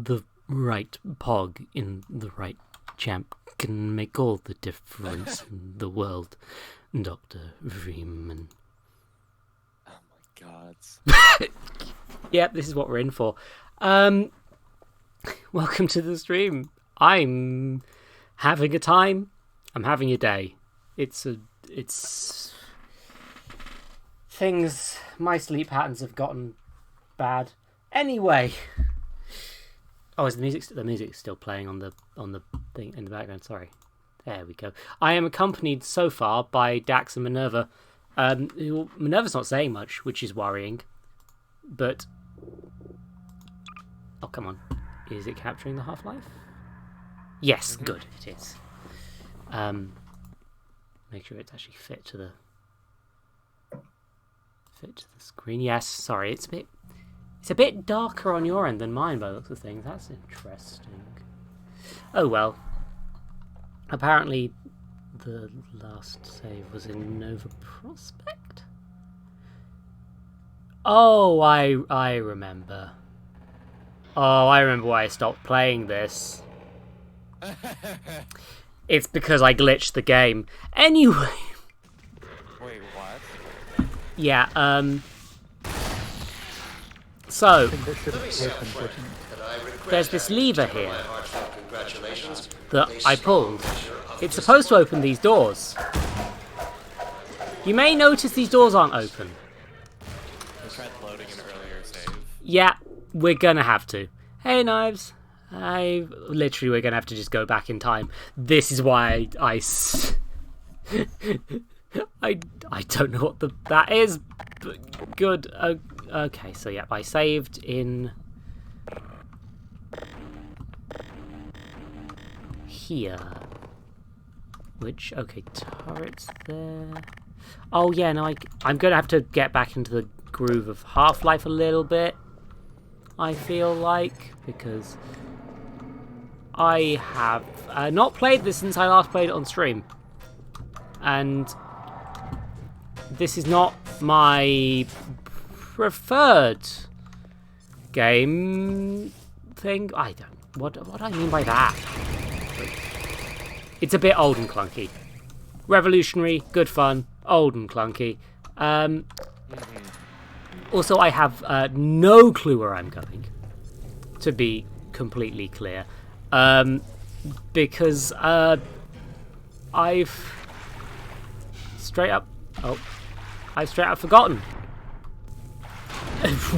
the right pog in the right champ can make all the difference in the world. Dr. Freeman. Oh my god. Yep, this is what we're in for. Welcome to the stream. I'm having a time. I'm having a day. It's things. My sleep patterns have gotten bad. Anyway. Oh, is the music's still playing on the thing in the background? Sorry. There we go. I am accompanied so far by Dax and Minerva. Minerva's not saying much, which is worrying. But oh, come on. Is it capturing the Half-Life? Yes, good, it is. Make sure it's actually fit to the screen. Yes, sorry, it's a bit darker on your end than mine by the looks of things. That's interesting. Oh well. Apparently the last save was in Nova Prospect? Oh, I remember. Oh, I remember why I stopped playing this. It's because I glitched the game. Anyway. Wait, what? Yeah, so, there's this lever here that I pulled. It's supposed to open these doors. You may notice these doors aren't open. I tried loading an earlier save. Yeah, we're gonna have to. Hey, Knives. Literally, we're gonna have to just go back in time. This is why I don't know what that is, but good. Okay, so yeah, I saved in here. Which, okay, turrets there. Oh yeah, no, I'm gonna have to get back into the groove of Half-Life a little bit, I feel like, because I have not played this since I last played it on stream. And this is not my preferred game thing. I don't... What do I mean by that? It's a bit old and clunky. Revolutionary, good fun, old and clunky. Also, I have no clue where I'm going, to be completely clear. Because I've straight up forgotten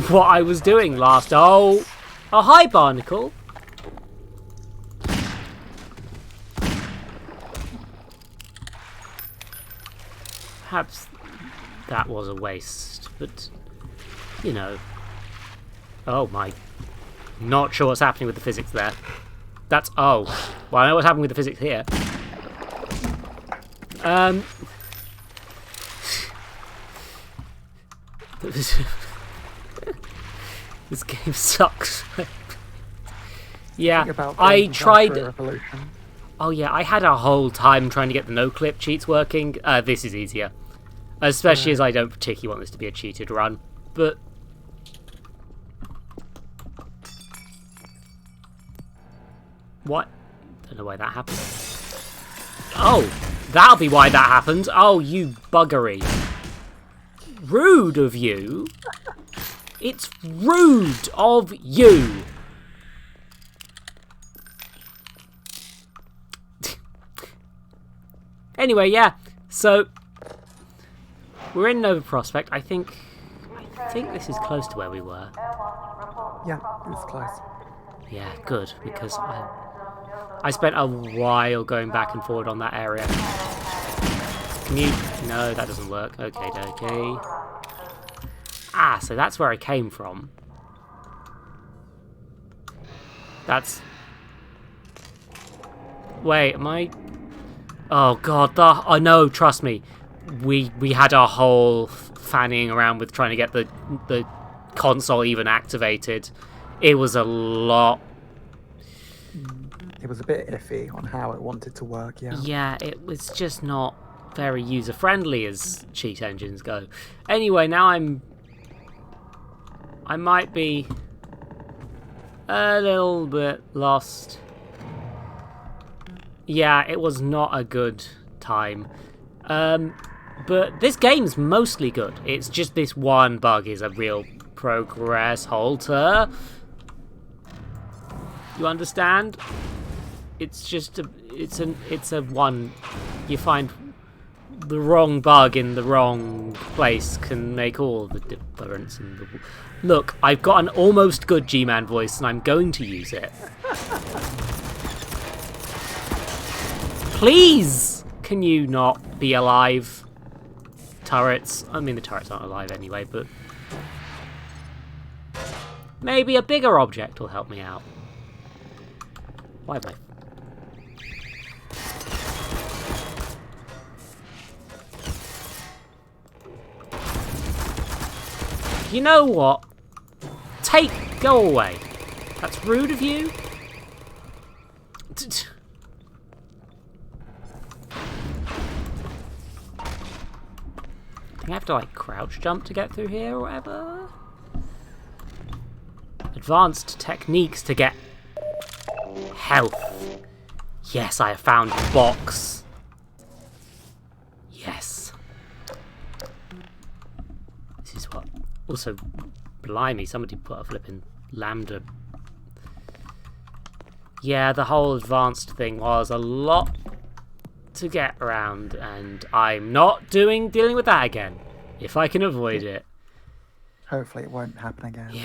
what I was doing last. Oh, hi, Barnacle. Perhaps that was a waste, but you know. Oh my! Not sure what's happening with the physics there. That's well, I know what's happening with the physics here. This game sucks. Yeah, I tried. Oh yeah, I had a whole time trying to get the no-clip cheats working. This is easier. Especially as I don't particularly want this to be a cheated run. But what? Don't know why that happened. Oh, that'll be why that happened. Oh, you buggery. Rude of you. It's rude of you. Anyway, yeah. So we're in Nova Prospect. I think this is close to where we were. Yeah, it's close. Yeah, good, because I spent a while going back and forward on that area. Can you... No, that doesn't work. Okay. Ah, so that's where I came from. That's... Wait, am I... Oh god, I know, trust me. We had a whole fanning around with trying to get the console even activated. It was a lot. It was a bit iffy on how it wanted to work, yeah. Yeah, it was just not very user-friendly as cheat engines go. Anyway, now I might be A little bit lost. Yeah, it was not a good time. But this game's mostly good. It's just this one bug is a real progress halter. You understand? It's just it's a one. You find the wrong bug in the wrong place can make all the difference in the. Look, I've got an almost good G-Man voice, and I'm going to use it. Please, can you not be alive? Turrets. I mean, the turrets aren't alive anyway, but maybe a bigger object will help me out. Why am I? You know what? Go away. That's rude of you. I have to like crouch jump to get through here or whatever. Advanced techniques to get health. Yes, I have found the box. Yes. This is what. Also, blimey, somebody put a flipping lambda. Yeah, the whole advanced thing was a lot to get around, and I'm not dealing with that again, if I can avoid it. Hopefully it won't happen again. Yeah.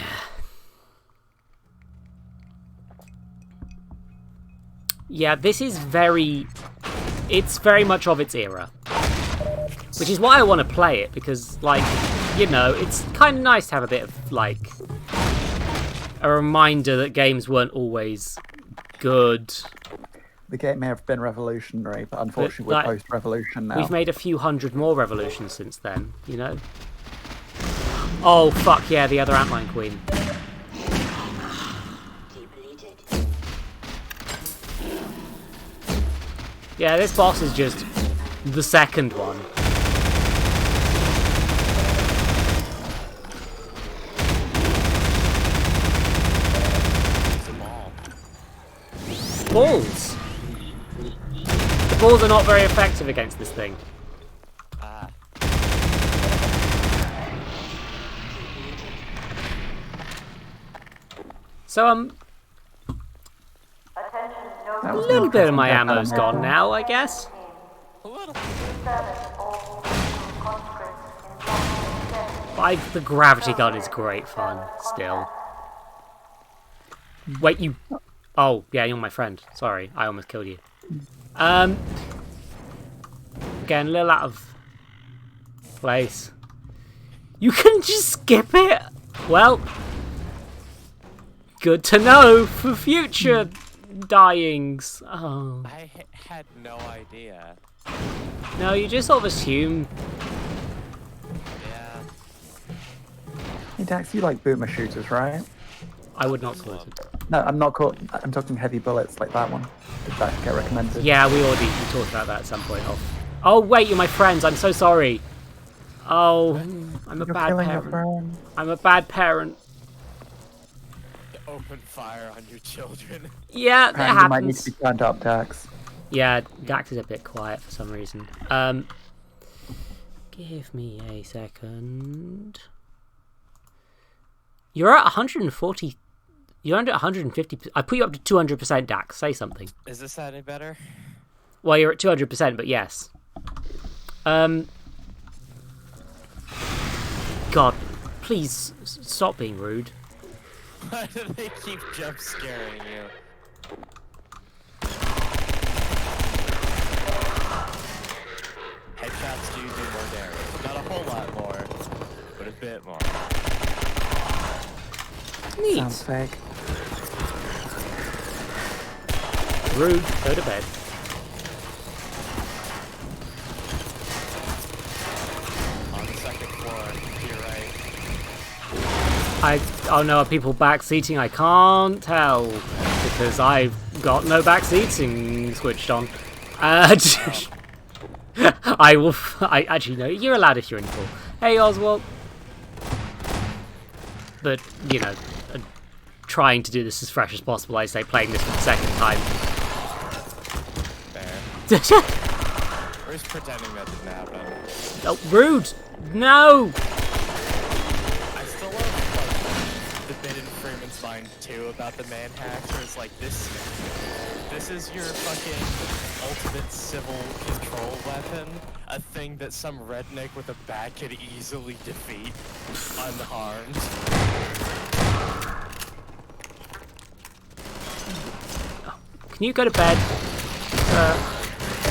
Yeah, this is it's very much of its era. Which is why I want to play it, because, like, you know, it's kind of nice to have a bit of, like, a reminder that games weren't always good. The game may have been revolutionary, but unfortunately we're post-revolution now. We've made a few hundred more revolutions since then, you know? Oh, fuck yeah, the other Antlion Queen. Yeah, this boss is just the second one. Balls! The balls are not very effective against this thing. So, a little bit of my ammo's gone now, I guess. A little. The gravity gun is great fun, still. Wait, you... Oh, yeah, you're my friend. Sorry, I almost killed you. Again, a little out of place. You can just skip it? Well, good to know for future dyings. Oh. I had no idea. No, you just sort of assume. Yeah. Hey Dax, you like boomer shooters, right? I would not call it. No, I'm talking heavy bullets like that one. Did that get recommended? Yeah, we talked about that at some point. Oh wait, you're my friends. I'm so sorry. Oh, I'm a bad parent. I'm a bad parent. Open fire on your children. Yeah, that happens. You might need to be turned up, Dax. Yeah, Dax is a bit quiet for some reason. Give me a second. You're at 140. You're under 150. I put you up to 200%, Dax. Say something. Is this any better? Well, you're at 200%, but yes. God, please stop being rude. Why do they keep jump scaring you? Headshots do more damage. Not a whole lot more, but a bit more. Neat. Sounds fake. Rude. Go to bed. On the second floor, to your right. Oh no, are people backseating? I can't tell because I've got no backseating switched on. I actually know you're allowed if you're in full. Hey Oswald. But you know, trying to do this as fresh as possible. I say playing this for the second time. Fair. Or just pretending that didn't happen. Oh, rude! No! I still love like, the bit in Freeman's mind too about the man hacks, where it's like this is your fucking ultimate civil control weapon, a thing that some redneck with a bat could easily defeat unharmed. Can you go to bed?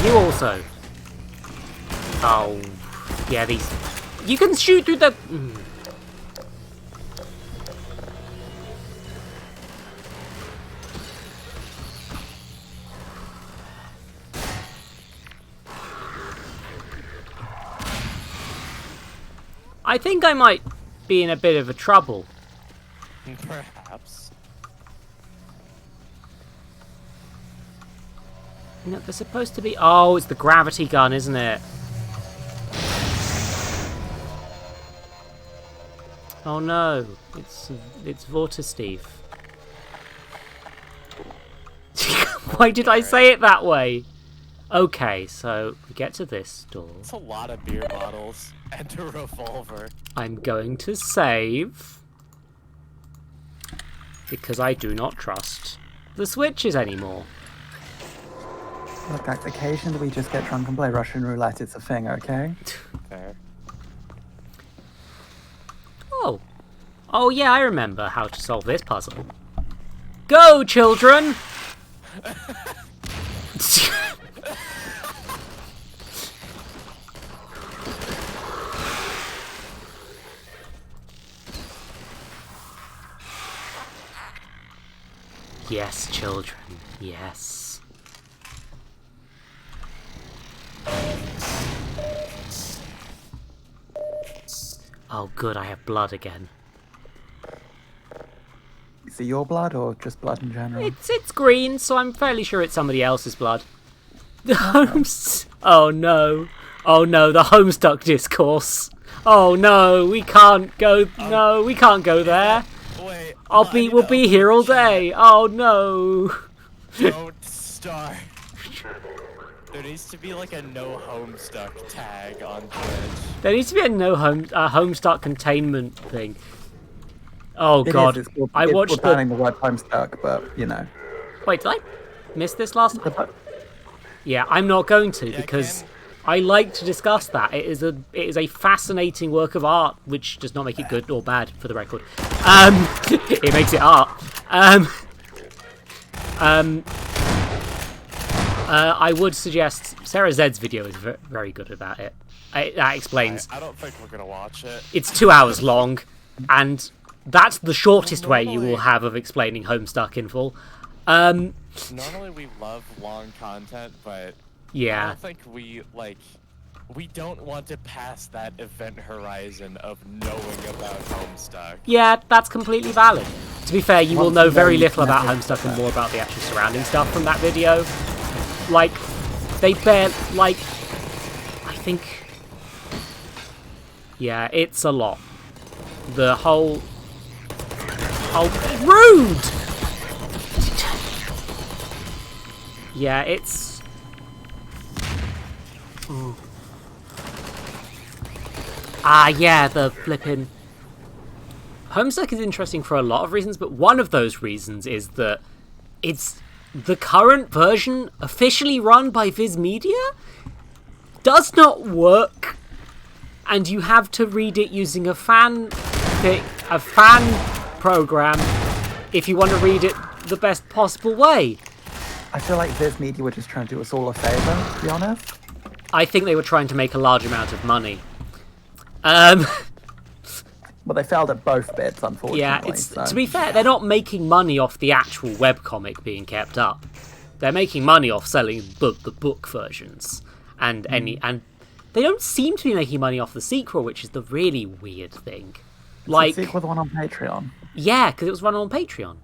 You also. Oh, yeah, these... You can shoot through the... I think I might be in a bit of a trouble. Perhaps. You know, they're supposed to be... Oh, it's the gravity gun, isn't it? Oh no, it's Vortisteve. Why did I say it that way? Okay, so we get to this door. It's a lot of beer bottles and a revolver. I'm going to save because I do not trust the switches anymore. Look, guys, occasionally we just get drunk and play Russian roulette. It's a thing, okay? Fair. Oh. Oh yeah, I remember how to solve this puzzle. Go, children! Yes, children. Yes. Oh, good, I have blood again. Is it your blood or just blood in general? It's green, so I'm fairly sure it's somebody else's blood. The Homes... Oh no. Oh no, the Homestuck discourse. Oh no, we can't go... No, we can't go there. Wait. We'll be here all day. Oh no. Don't start. There needs to be like a no Homestuck tag on Twitch. There needs to be a Homestuck containment thing. Oh It god. is, it's I watched called banning the word Homestuck, but, you know. Wait, did I miss this last time? Yeah, I'm not going to because I like to discuss that. It is a fascinating work of art, which does not make it good or bad, for the record. It makes it art. I would suggest Sarah Zed's video is very good about it. That explains. I don't think we're gonna watch it. It's 2 hours long, and that's the shortest way you will have of explaining Homestuck in full. Normally we love long content, but I Yeah. don't think we don't want to pass that event horizon of knowing about Homestuck. Yeah, that's completely valid. To be fair, you will Once know you know, very you little can about never Homestuck and expect more about the actual surrounding stuff from that video. Like, they I think... Yeah, it's a lot. The whole... Oh, rude! Yeah, it's... Ooh. Ah, yeah, the flippin'... Homestuck is interesting for a lot of reasons, but one of those reasons is that it's the current version, officially run by Viz Media, does not work, and you have to read it using a fan program if you want to read it the best possible way. I feel like Viz Media were just trying to do us all a favour, to be honest. I think they were trying to make a large amount of money. But they failed at both bits, unfortunately. Yeah, it's so. to be fair, they're not making money off the actual webcomic being kept up. They're making money off selling the book versions, and and they don't seem to be making money off the sequel, which is the really weird thing. Like, the sequel, the one on Patreon. Yeah, because it was run on Patreon,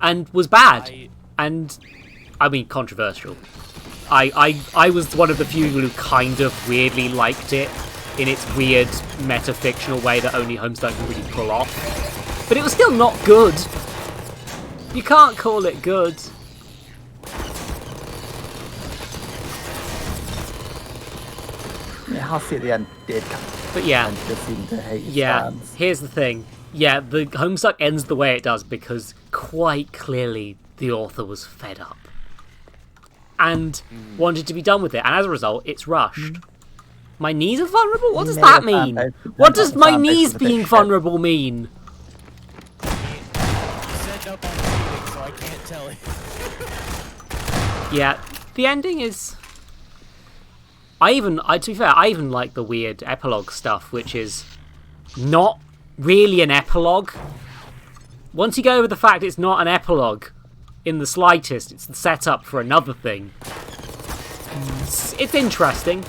and was bad, and I mean controversial. I was one of the few who kind of weirdly liked it in its weird meta-fictional way that only Homestuck can really pull off. But it was still not good. You can't call it good. Yeah, Hussey at the end did But yeah, kind of just seem to hate his yeah. fans. Here's the thing. Yeah, the Homestuck ends the way it does because quite clearly the author was fed up and wanted to be done with it, and as a result, it's rushed. My knees are vulnerable? What does made that a fan mean? base. What does The my fan base knees was a bit being shit. vulnerable mean? You said no on cheating, so I can't tell you. Yeah, the ending is... to be fair, I even like the weird epilogue stuff, which is not really an epilogue. Once you go over the fact it's not an epilogue in the slightest, it's the setup for another thing. It's interesting.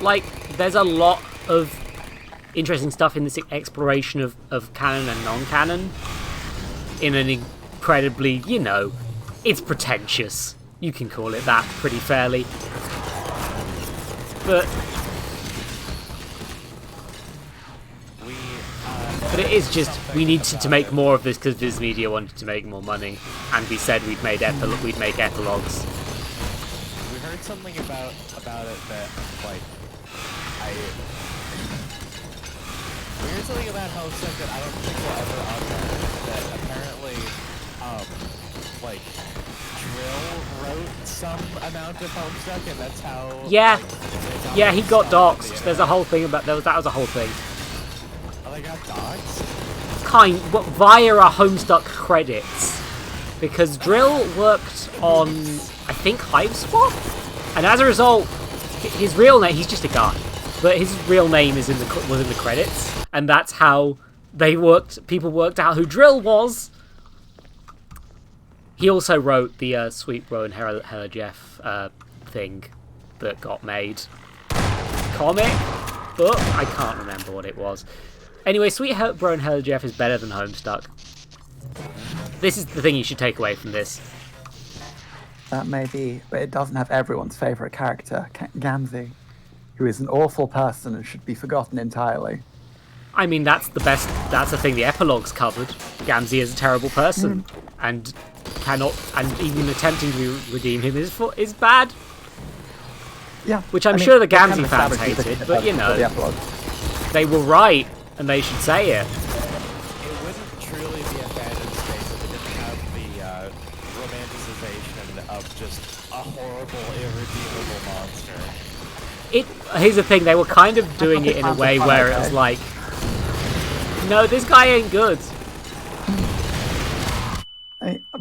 Like, there's a lot of interesting stuff in this exploration of canon and non-canon in an incredibly, you know, it's pretentious. You can call it that pretty fairly. But it is just, we needed to make more of this because Viz Media wanted to make more money, and we said we'd make epilogues. We heard something about it that, like, we heard something about Homestuck that I don't think will ever unlearn, that apparently, like, Drill wrote some amount of Homestuck, and that's how... Yeah. like, Yeah, he got doxxed. doxxed. There's a whole thing about that was a whole thing. Oh, they got doxxed? Via our Homestuck credits, because Drill worked on, I think, Hiveswap, and as a result, his real name, he's just a guy, but his real name was in the credits, and that's how people worked out who Drill was. He also wrote the Sweet Bro and Hella Jeff thing that got made. Comic? Book? I can't remember what it was. Anyway, Sweet Bro and Hella Jeff is better than Homestuck. This is the thing you should take away from this. That may be, but it doesn't have everyone's favourite character, Gamzee, who is an awful person and should be forgotten entirely. I mean, that's the thing the epilogues covered. Gamzee is a terrible person, and even attempting to redeem him is bad. Yeah, Which I'm I mean, sure the they kind Gamzee of fans established hated, it but you before know, the epilogue. they were right, and they should say it. It wouldn't truly be a fandom space if it didn't have the romanticization of just a horrible, irredeemable monster. Here's the thing, they were kind of doing it in a way where it was like, no, this guy ain't good.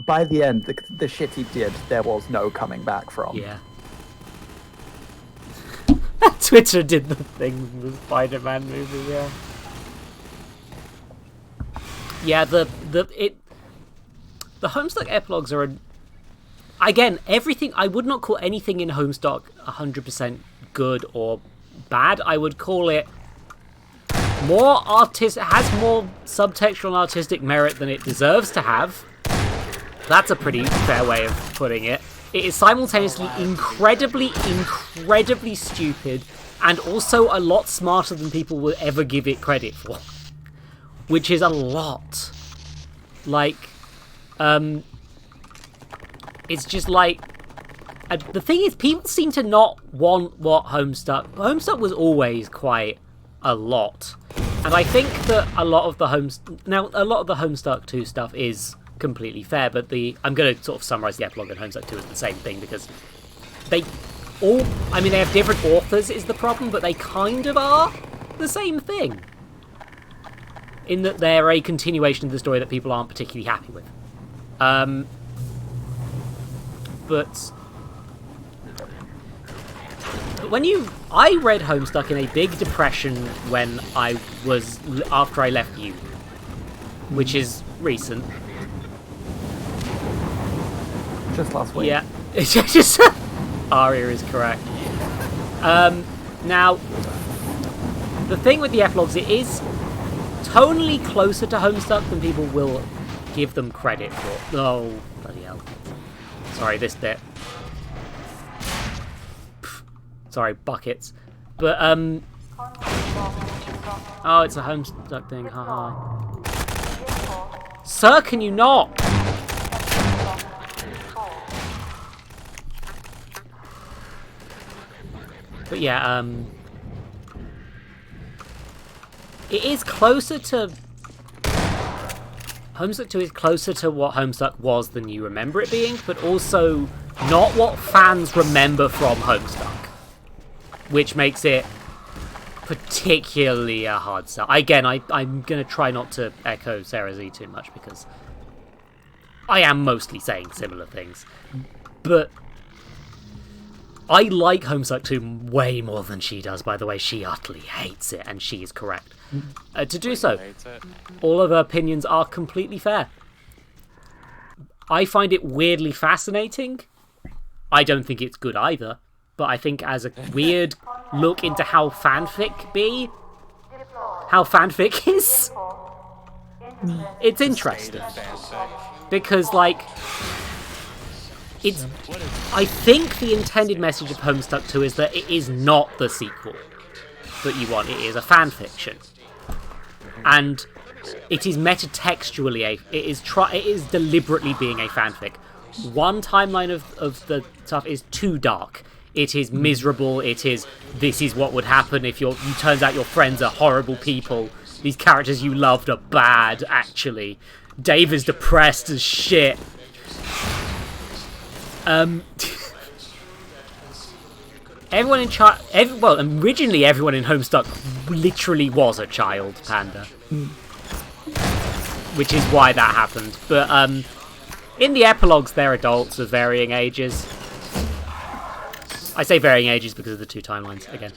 By the end, the shit he did, there was no coming back from. Yeah. Twitter did the thing with the Spider-Man movie, yeah. Yeah, the Homestuck epilogues are again, everything, I would not call anything in Homestuck 100% good or bad. I would call it more has more subtextual and artistic merit than it deserves to have. That's a pretty fair way of putting it. It is simultaneously incredibly stupid and also a lot smarter than people will ever give it credit for. Which is a lot. Like, it's just like... the thing is, people seem to not want what Homestuck was always quite a lot. And I think that a lot of the Homestuck 2 stuff is completely fair, but I'm going to sort of summarise the epilogue and Homestuck 2 as the same thing, because they have different authors is the problem, but they kind of are the same thing. In that they're a continuation of the story that people aren't particularly happy with. But I read Homestuck in a big depression when after I left uni, which is recent. Just last week. Yeah, it's just Aria is correct. Now, the thing with the epilogues, it is tonally closer to Homestuck than people will give them credit for. Oh, bloody hell. Sorry, this bit. Sorry, buckets. But, Oh, it's a Homestuck thing, haha. Sir, can you not? But yeah, it is closer to... Homestuck 2 is closer to what Homestuck was than you remember it being, but also not what fans remember from Homestuck. Which makes it particularly a hard sell. Again, I'm going to try not to echo Sarah Z too much, because I am mostly saying similar things. But I like Homestuck 2 way more than she does, by the way. She utterly hates it, and she is correct to do so. All of her opinions are completely fair. I find it weirdly fascinating. I don't think it's good either, but I think as a weird look into how fanfic is, it's interesting. Because, like, I think the intended message of Homestuck 2 is that it is not the sequel that you want. It is a fanfiction. And it is metatextually it is deliberately being a fanfic. One timeline of the stuff is too dark. It is miserable. It is, this is what would happen if you turns out your friends are horrible people. These characters you loved are bad, actually. Dave is depressed as shit. Everyone in originally everyone in Homestuck literally was a child, Panda. Which is why that happened. But in the epilogues, they're adults of varying ages. I say varying ages because of the two timelines, again.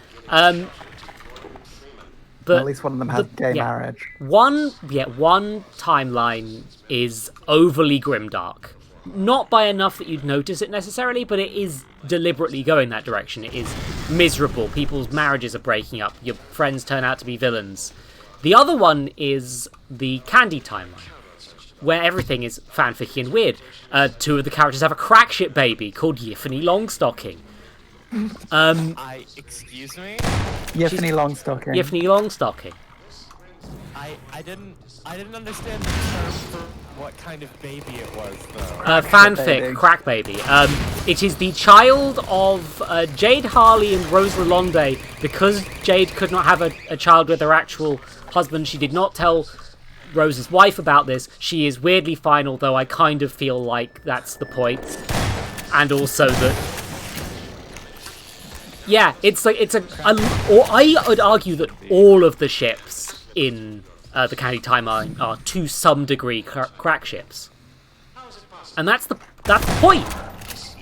But at least one of them has gay marriage. One timeline is overly grimdark. Not by enough that you'd notice it necessarily, but it is deliberately going that direction. It is miserable. People's marriages are breaking up. Your friends turn out to be villains. The other one is the Candy timeline, where everything is fanficky and weird. Two of the characters have a crack shit baby called Yiffany Longstocking. Excuse me? Yiffany Longstocking. Yiffany Longstocking. I didn't understand the term for what kind of baby it was, though. Fanfic, baby. crack baby. It is the child of Jade Harley and Rose Lalonde. Because Jade could not have a child with her actual husband, she did not tell Rose's wife about this. She is weirdly fine, although I kind of feel like that's the point. And also that... Yeah, or I would argue that all of the ships in the Candy timeline are to some degree crack ships, and that's the point.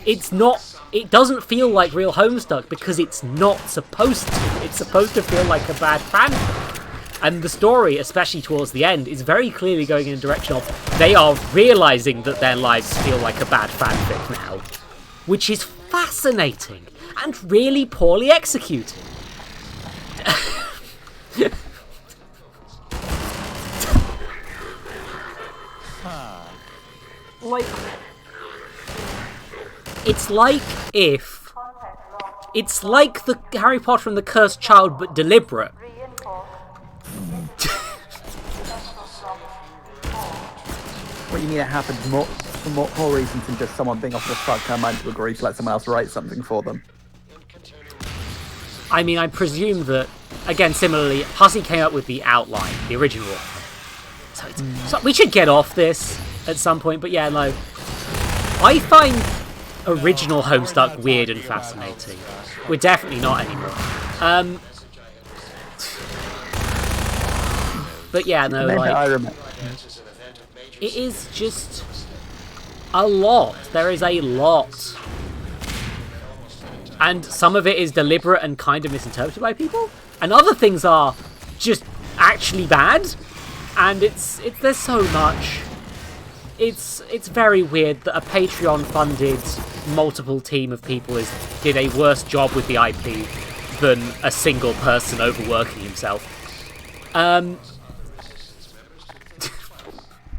It's not. It doesn't feel like real Homestuck because it's not supposed to. It's supposed to feel like a bad fanfic, and the story, especially towards the end, is very clearly going in a direction of they are realizing that their lives feel like a bad fanfic now, which is fascinating. And really poorly executed. Like, it's like the Harry Potter and the Cursed Child, but deliberate. What you mean it happened for more reasons than just someone being offered a fuck-time mind to agree to let someone else write something for them? I mean, I presume that, again, similarly, Hussey came up with the outline, the original outline. So we should get off this at some point, but yeah, no. I find original Homestuck weird and fascinating. We're definitely not anymore. But yeah, no, like... I remember. It is just a lot. There is a lot. And some of it is deliberate and kind of misinterpreted by people. And other things are just actually bad. And there's so much. It's very weird that a Patreon-funded multiple team of people did a worse job with the IP than a single person overworking himself.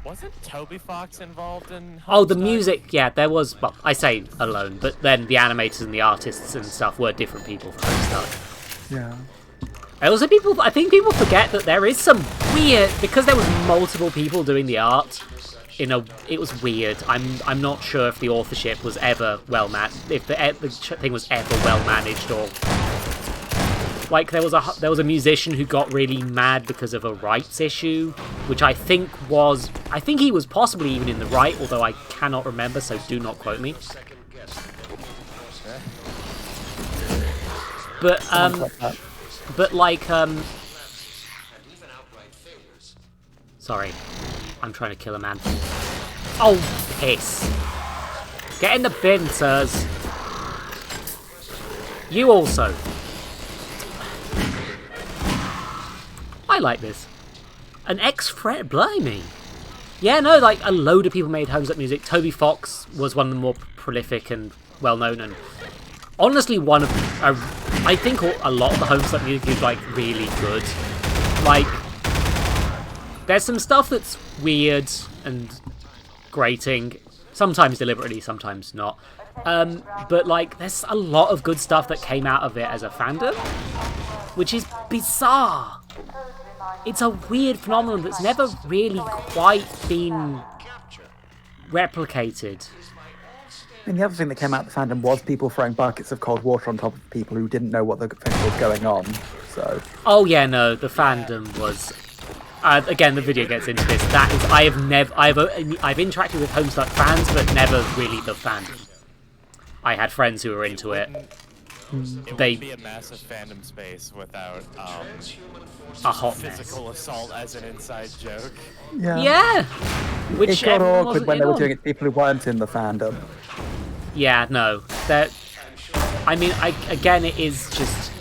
Wasn't Toby Fox involved in Homestuck? Oh, the music, yeah, there was, well, I say alone, but then the animators and the artists and stuff were different people for Homestuck. Yeah. I think people forget that there is some weird, because there was multiple people doing the art. It was weird. I'm not sure if the authorship was ever well managed, if the thing was ever well managed, or like there was a musician who got really mad because of a rights issue, which I think he was possibly even in the right, although I cannot remember, so do not quote me. But like sorry, I'm trying to kill a man. Oh, piss. Get in the bin, sirs. You also. I like this. An ex-friend, blimey. Yeah, no, like a load of people made Homestuck music. Toby Fox was one of the more prolific and well-known, and honestly one of I think a lot of the Homestuck music is like really good. Like, there's some stuff that's weird and grating, sometimes deliberately, sometimes not. But like, there's a lot of good stuff that came out of it as a fandom, which is bizarre. It's a weird phenomenon that's never really quite been replicated. And the other thing that came out of the fandom was people throwing buckets of cold water on top of people who didn't know what the thing was going on. So. Oh yeah, no, the fandom was. Again, the video gets into this. That is, I've interacted with Homestuck fans, but never really the fandom. I had friends who were into it. It would be a massive fandom space without a hot physical assault as an inside joke. Yeah. Which it got awkward when they were doing it to people who weren't in the fandom. Yeah, no. That. I mean, again, it is just.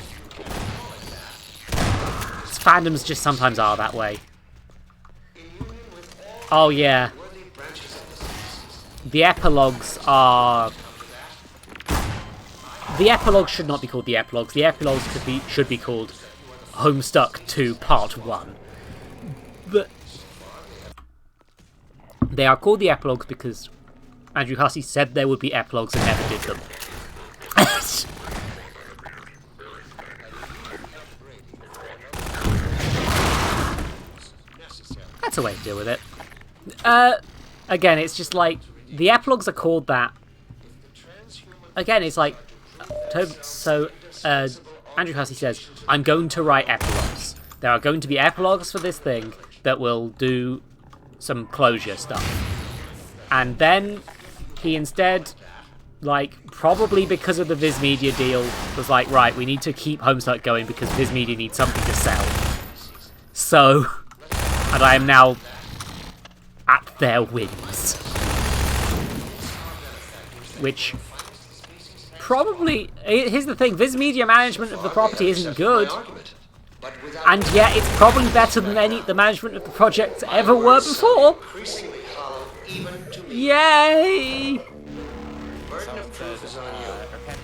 Fandoms just sometimes are that way. Oh yeah. The epilogues are. The epilogues should not be called the epilogues. The epilogues should be called Homestuck 2 Part 1. But they are called the epilogues because Andrew Hussey said there would be epilogues and never did them. That's a way to deal with it. Again, it's just like, the epilogues are called that. Again, it's like, so Andrew Hussey says, I'm going to write epilogues. There are going to be epilogues for this thing that will do some closure stuff. And then he instead, like, probably because of the Viz Media deal, was like, right, we need to keep Homestuck going because Viz Media needs something to sell. So, and I am now at their whims. Which, probably, here's the thing, Viz Media management of the property isn't good. And yet it's probably better than any the management of the project ever were before. Yay!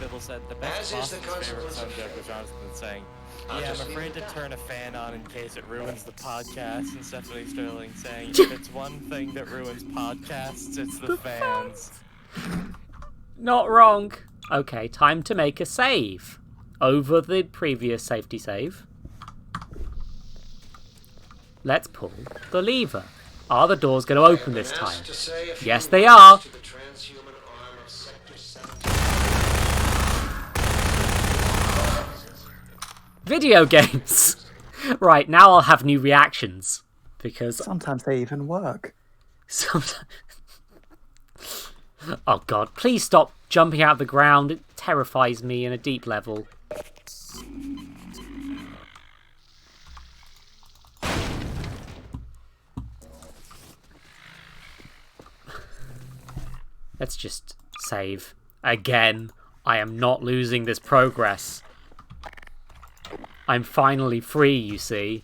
People said the best Boston's favorite subject was Jonathan saying, yeah, I'm afraid to turn a fan on in case it ruins the podcast, and Stephanie Sterling saying, if it's one thing that ruins podcasts, it's the fans. Not wrong. Okay, time to make a save. Over the previous safety save. Let's pull the lever. Are the doors going to open this time? Yes, they are. Video games. Right, now I'll have new reactions. Because sometimes they even work. Sometimes. Oh god, please stop jumping out of the ground. It terrifies me in a deep level. Let's just save. Again, I am not losing this progress. I'm finally free, you see.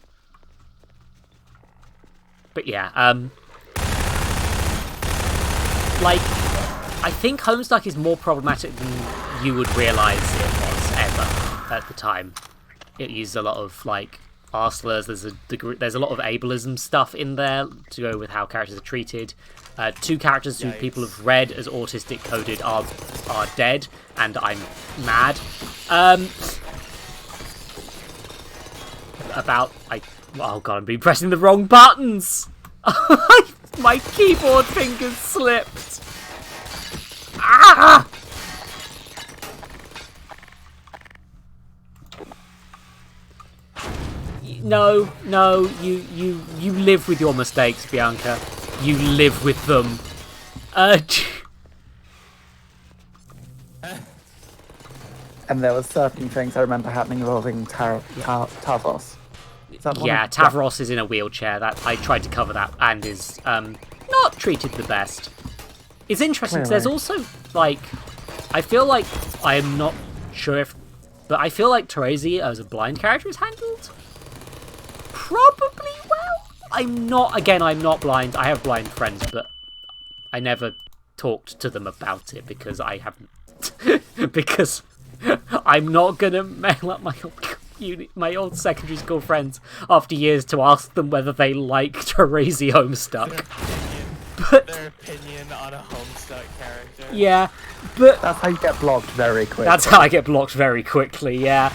But yeah, like, I think Homestuck is more problematic than you would realise it was ever at the time. It used a lot of, like, R-slurs, there's a lot of ableism stuff in there to go with how characters are treated. Two characters who people have read as autistic coded are dead, and I'm mad. about oh god, I'm pressing the wrong buttons. My keyboard fingers slipped. Ah! No, you live with your mistakes, Bianca. You live with them. And there were certain things I remember happening involving Tavros. Is that one Yeah, of- Tavros is in a wheelchair. That I tried to cover that, and is not treated the best. It's interesting because there's Clearly. also like, I feel like I'm not sure if, but I feel like Terezi as a blind character is handled probably well. I'm not blind. I have blind friends, but I never talked to them about it because I haven't. Because I'm not gonna mail up my old secondary school friends after years to ask them whether they like Terezi Homestuck. Their opinion on a Homestuck character. Yeah, but That's how you get blocked very quickly. that's how I get blocked very quickly. Yeah.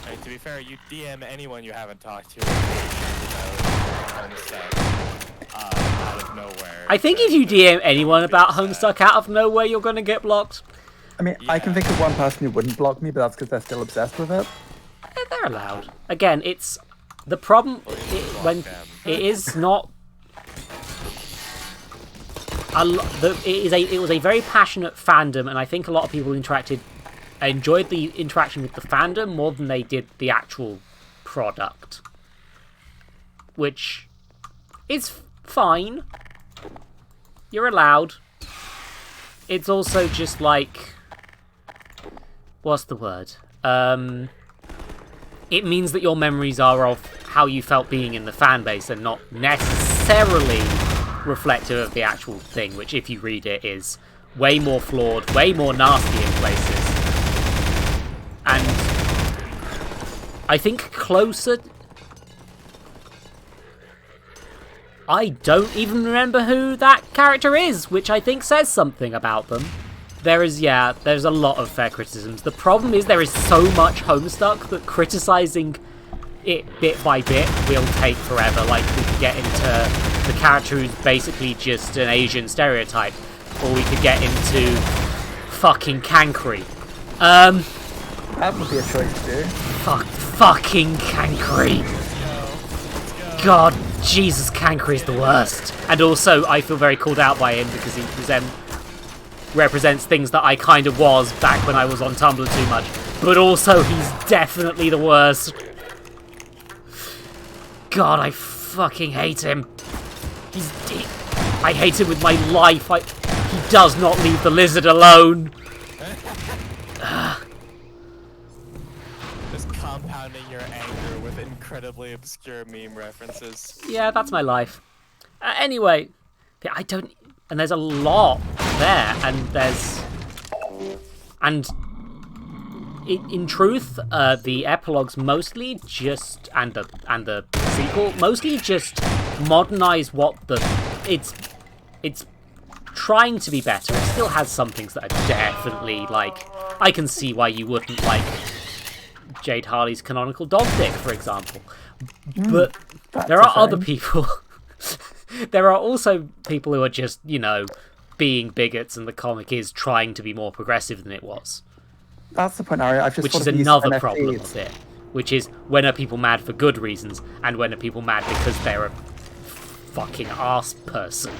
I mean, to be fair, you DM anyone you haven't talked to about Homestuck out of nowhere. I think if you DM anyone about Homestuck out of nowhere, you're gonna get blocked. I mean, I can think of one person who wouldn't block me, but that's because they're still obsessed with it. They're allowed. Again, it's the problem when it is not. It was a very passionate fandom, and I think a lot of people enjoyed the interaction with the fandom more than they did the actual product, which is fine. You're allowed. It's also just like, what's the word? It means that your memories are of how you felt being in the fan base and not necessarily reflective of the actual thing, which if you read it is way more flawed, way more nasty in places. And I think closer... I don't even remember who that character is, which I think says something about them. There's a lot of fair criticisms. The problem is there is so much Homestuck that criticizing it bit by bit will take forever. Like, we could get into the character who's basically just an Asian stereotype, or we could get into fucking Kankri. That would be a choice to do. Fucking Kankri. God, Jesus, Kankri is the worst. And also, I feel very called out by him because he represents things that I kind of was back when I was on Tumblr too much. But also, he's definitely the worst. God, I fucking hate him. I hate him with my life. He does not leave the lizard alone. Just compounding your anger with incredibly obscure meme references. Yeah, that's my life. Anyway, I don't... And there's a lot there, and in truth, the epilogues mostly just, and the sequel mostly just modernize what it's trying to be better. It still has some things that are definitely, like, I can see why you wouldn't like Jade Harley's canonical dog dick, for example. But there are other people. There are also people who are just, being bigots, and the comic is trying to be more progressive than it was. That's the point, Ari. I've just Which thought is of use another NFTs. problem with it. Which is, when are people mad for good reasons, and when are people mad because they're a fucking arse person?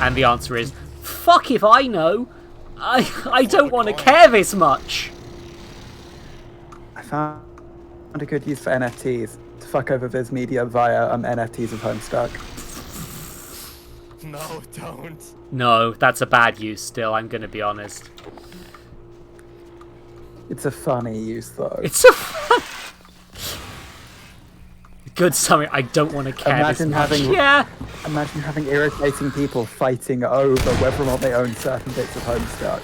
And the answer is, fuck if I know. I don't want to care this much. I found a good use for NFTs to fuck over Viz Media via NFTs of Homestuck. No, don't. No, that's a bad use still, I'm going to be honest. It's a funny use, though. It's a good summary. I don't want to care Imagine this much. having- Yeah. Imagine having irritating people fighting over whether or not they own certain bits of Homestuck.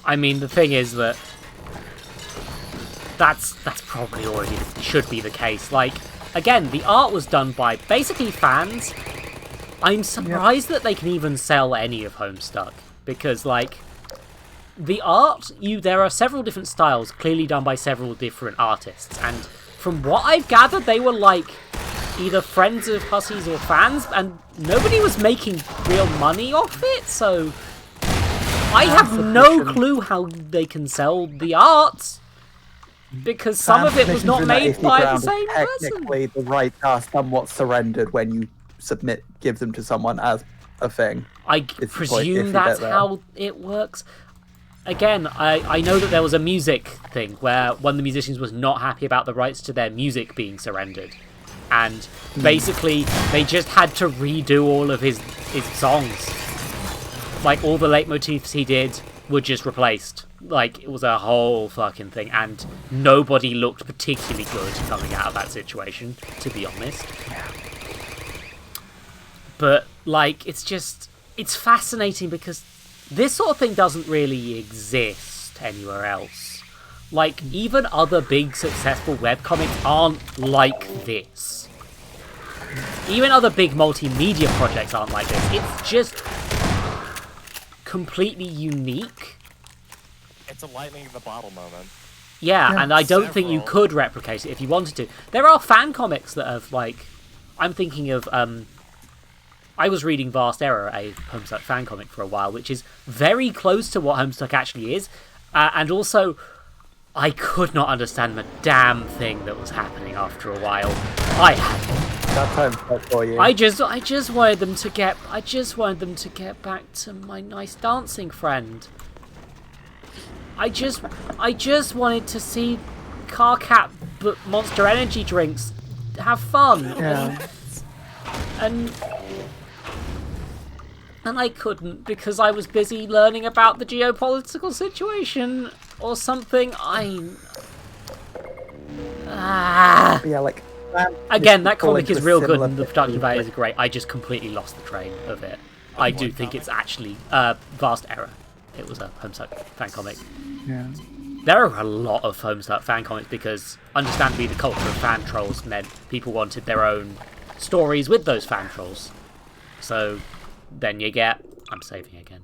I mean, the thing is that that's probably already should be the case. Like, again, the art was done by basically fans. I'm surprised that they can even sell any of Homestuck, because, like, the art, there are several different styles clearly done by several different artists, and from what I've gathered, they were like either friends of Hussies or fans, and nobody was making real money off it, so I have no clue how they can sell the art, because some of it was not made by the same person. Technically, the rights are somewhat surrendered when you give them to someone as a thing. I presume that's how it works. Again, I know that there was a music thing where one of the musicians was not happy about the rights to their music being surrendered. And basically, they just had to redo all of his songs. Like, all the leitmotifs he did were just replaced. Like, it was a whole fucking thing. And nobody looked particularly good coming out of that situation, to be honest. But, like, it's fascinating because this sort of thing doesn't really exist anywhere else. Like, even other big successful webcomics aren't like this. Even other big multimedia projects aren't like this. It's just completely unique. It's a lightning in the bottle moment. Yeah, and I don't think you could replicate it if you wanted to. There are fan comics that have, like... I'm thinking of... I was reading Vast Error, a Homestuck fan comic for a while, which is very close to what Homestuck actually is. And also... I could not understand the damn thing that was happening after a while. That's Homestuck for you. I just wanted them to get back to my nice dancing friend. I just wanted to see Carcat but Monster Energy drinks have fun. Yeah. And I couldn't because I was busy learning about the geopolitical situation or something. Yeah, like... Again, that comic is real good and the production value is great. I just completely lost the train of it. I do think it's actually Vast Error. It was a Homestuck fan comic. Yeah. There are a lot of Homestuck fan comics because, understandably, the culture of fan trolls meant people wanted their own stories with those fan trolls. So then you get... I'm saving again.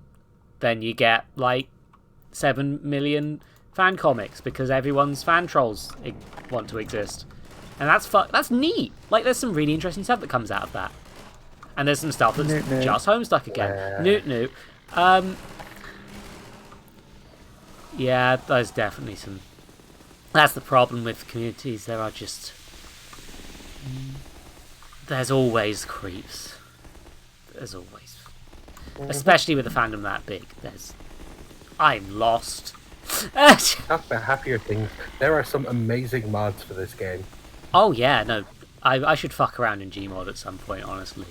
Then you get, like, 7 million fan comics because everyone's fan trolls want to exist. And that's neat. Like, there's some really interesting stuff that comes out of that. And there's some stuff that's just Homestuck again. Newt. Yeah, there's definitely some... That's the problem with communities. There are just... There's always creeps. There's always... Especially with a fandom that big. I'm lost. That's the happier thing. There are some amazing mods for this game. Oh yeah, no. I should fuck around in Gmod at some point, honestly.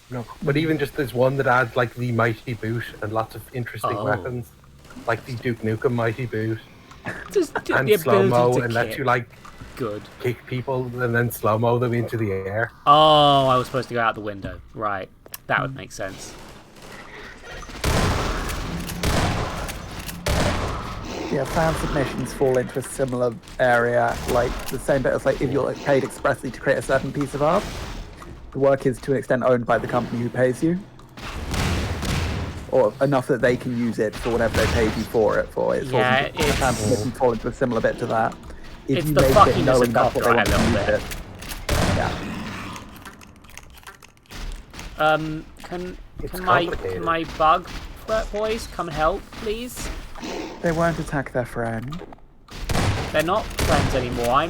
No, but even just there's one that adds like the Mighty Boot and lots of interesting weapons. Like the Duke Nukem Mighty Boot. Just and the slow-mo ability to and lets you like kick people and then slow-mo them into the air. Oh, I was supposed to go out the window. Right. That would make sense. Yeah, fan submissions fall into a similar area, like the same bit as like if you're paid expressly to create a certain piece of art, the work is to an extent owned by the company who pays you, or enough that they can use it for whatever they paid you for it for. Fan submissions fall into a similar bit to that. If it's you the make fuckiness it knowing of that's what they copyright want a to little use bit. Yeah. Can my bug boys come and help, please? They won't attack their friend. They're not friends anymore.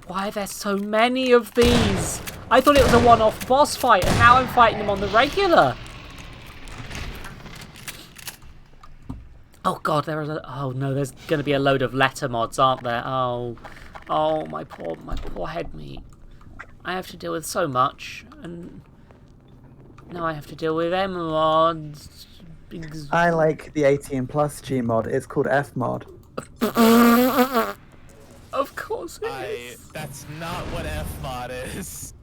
Why are there so many of these? I thought it was a one-off boss fight, and now I'm fighting them on the regular. Oh god, oh no, there's going to be a load of letter mods, aren't there? Oh, my poor head meat. I have to deal with so much, and now I have to deal with M mods. I like the 18 plus Gmod. It's called Fmod. Of course it is. That's not what Fmod is.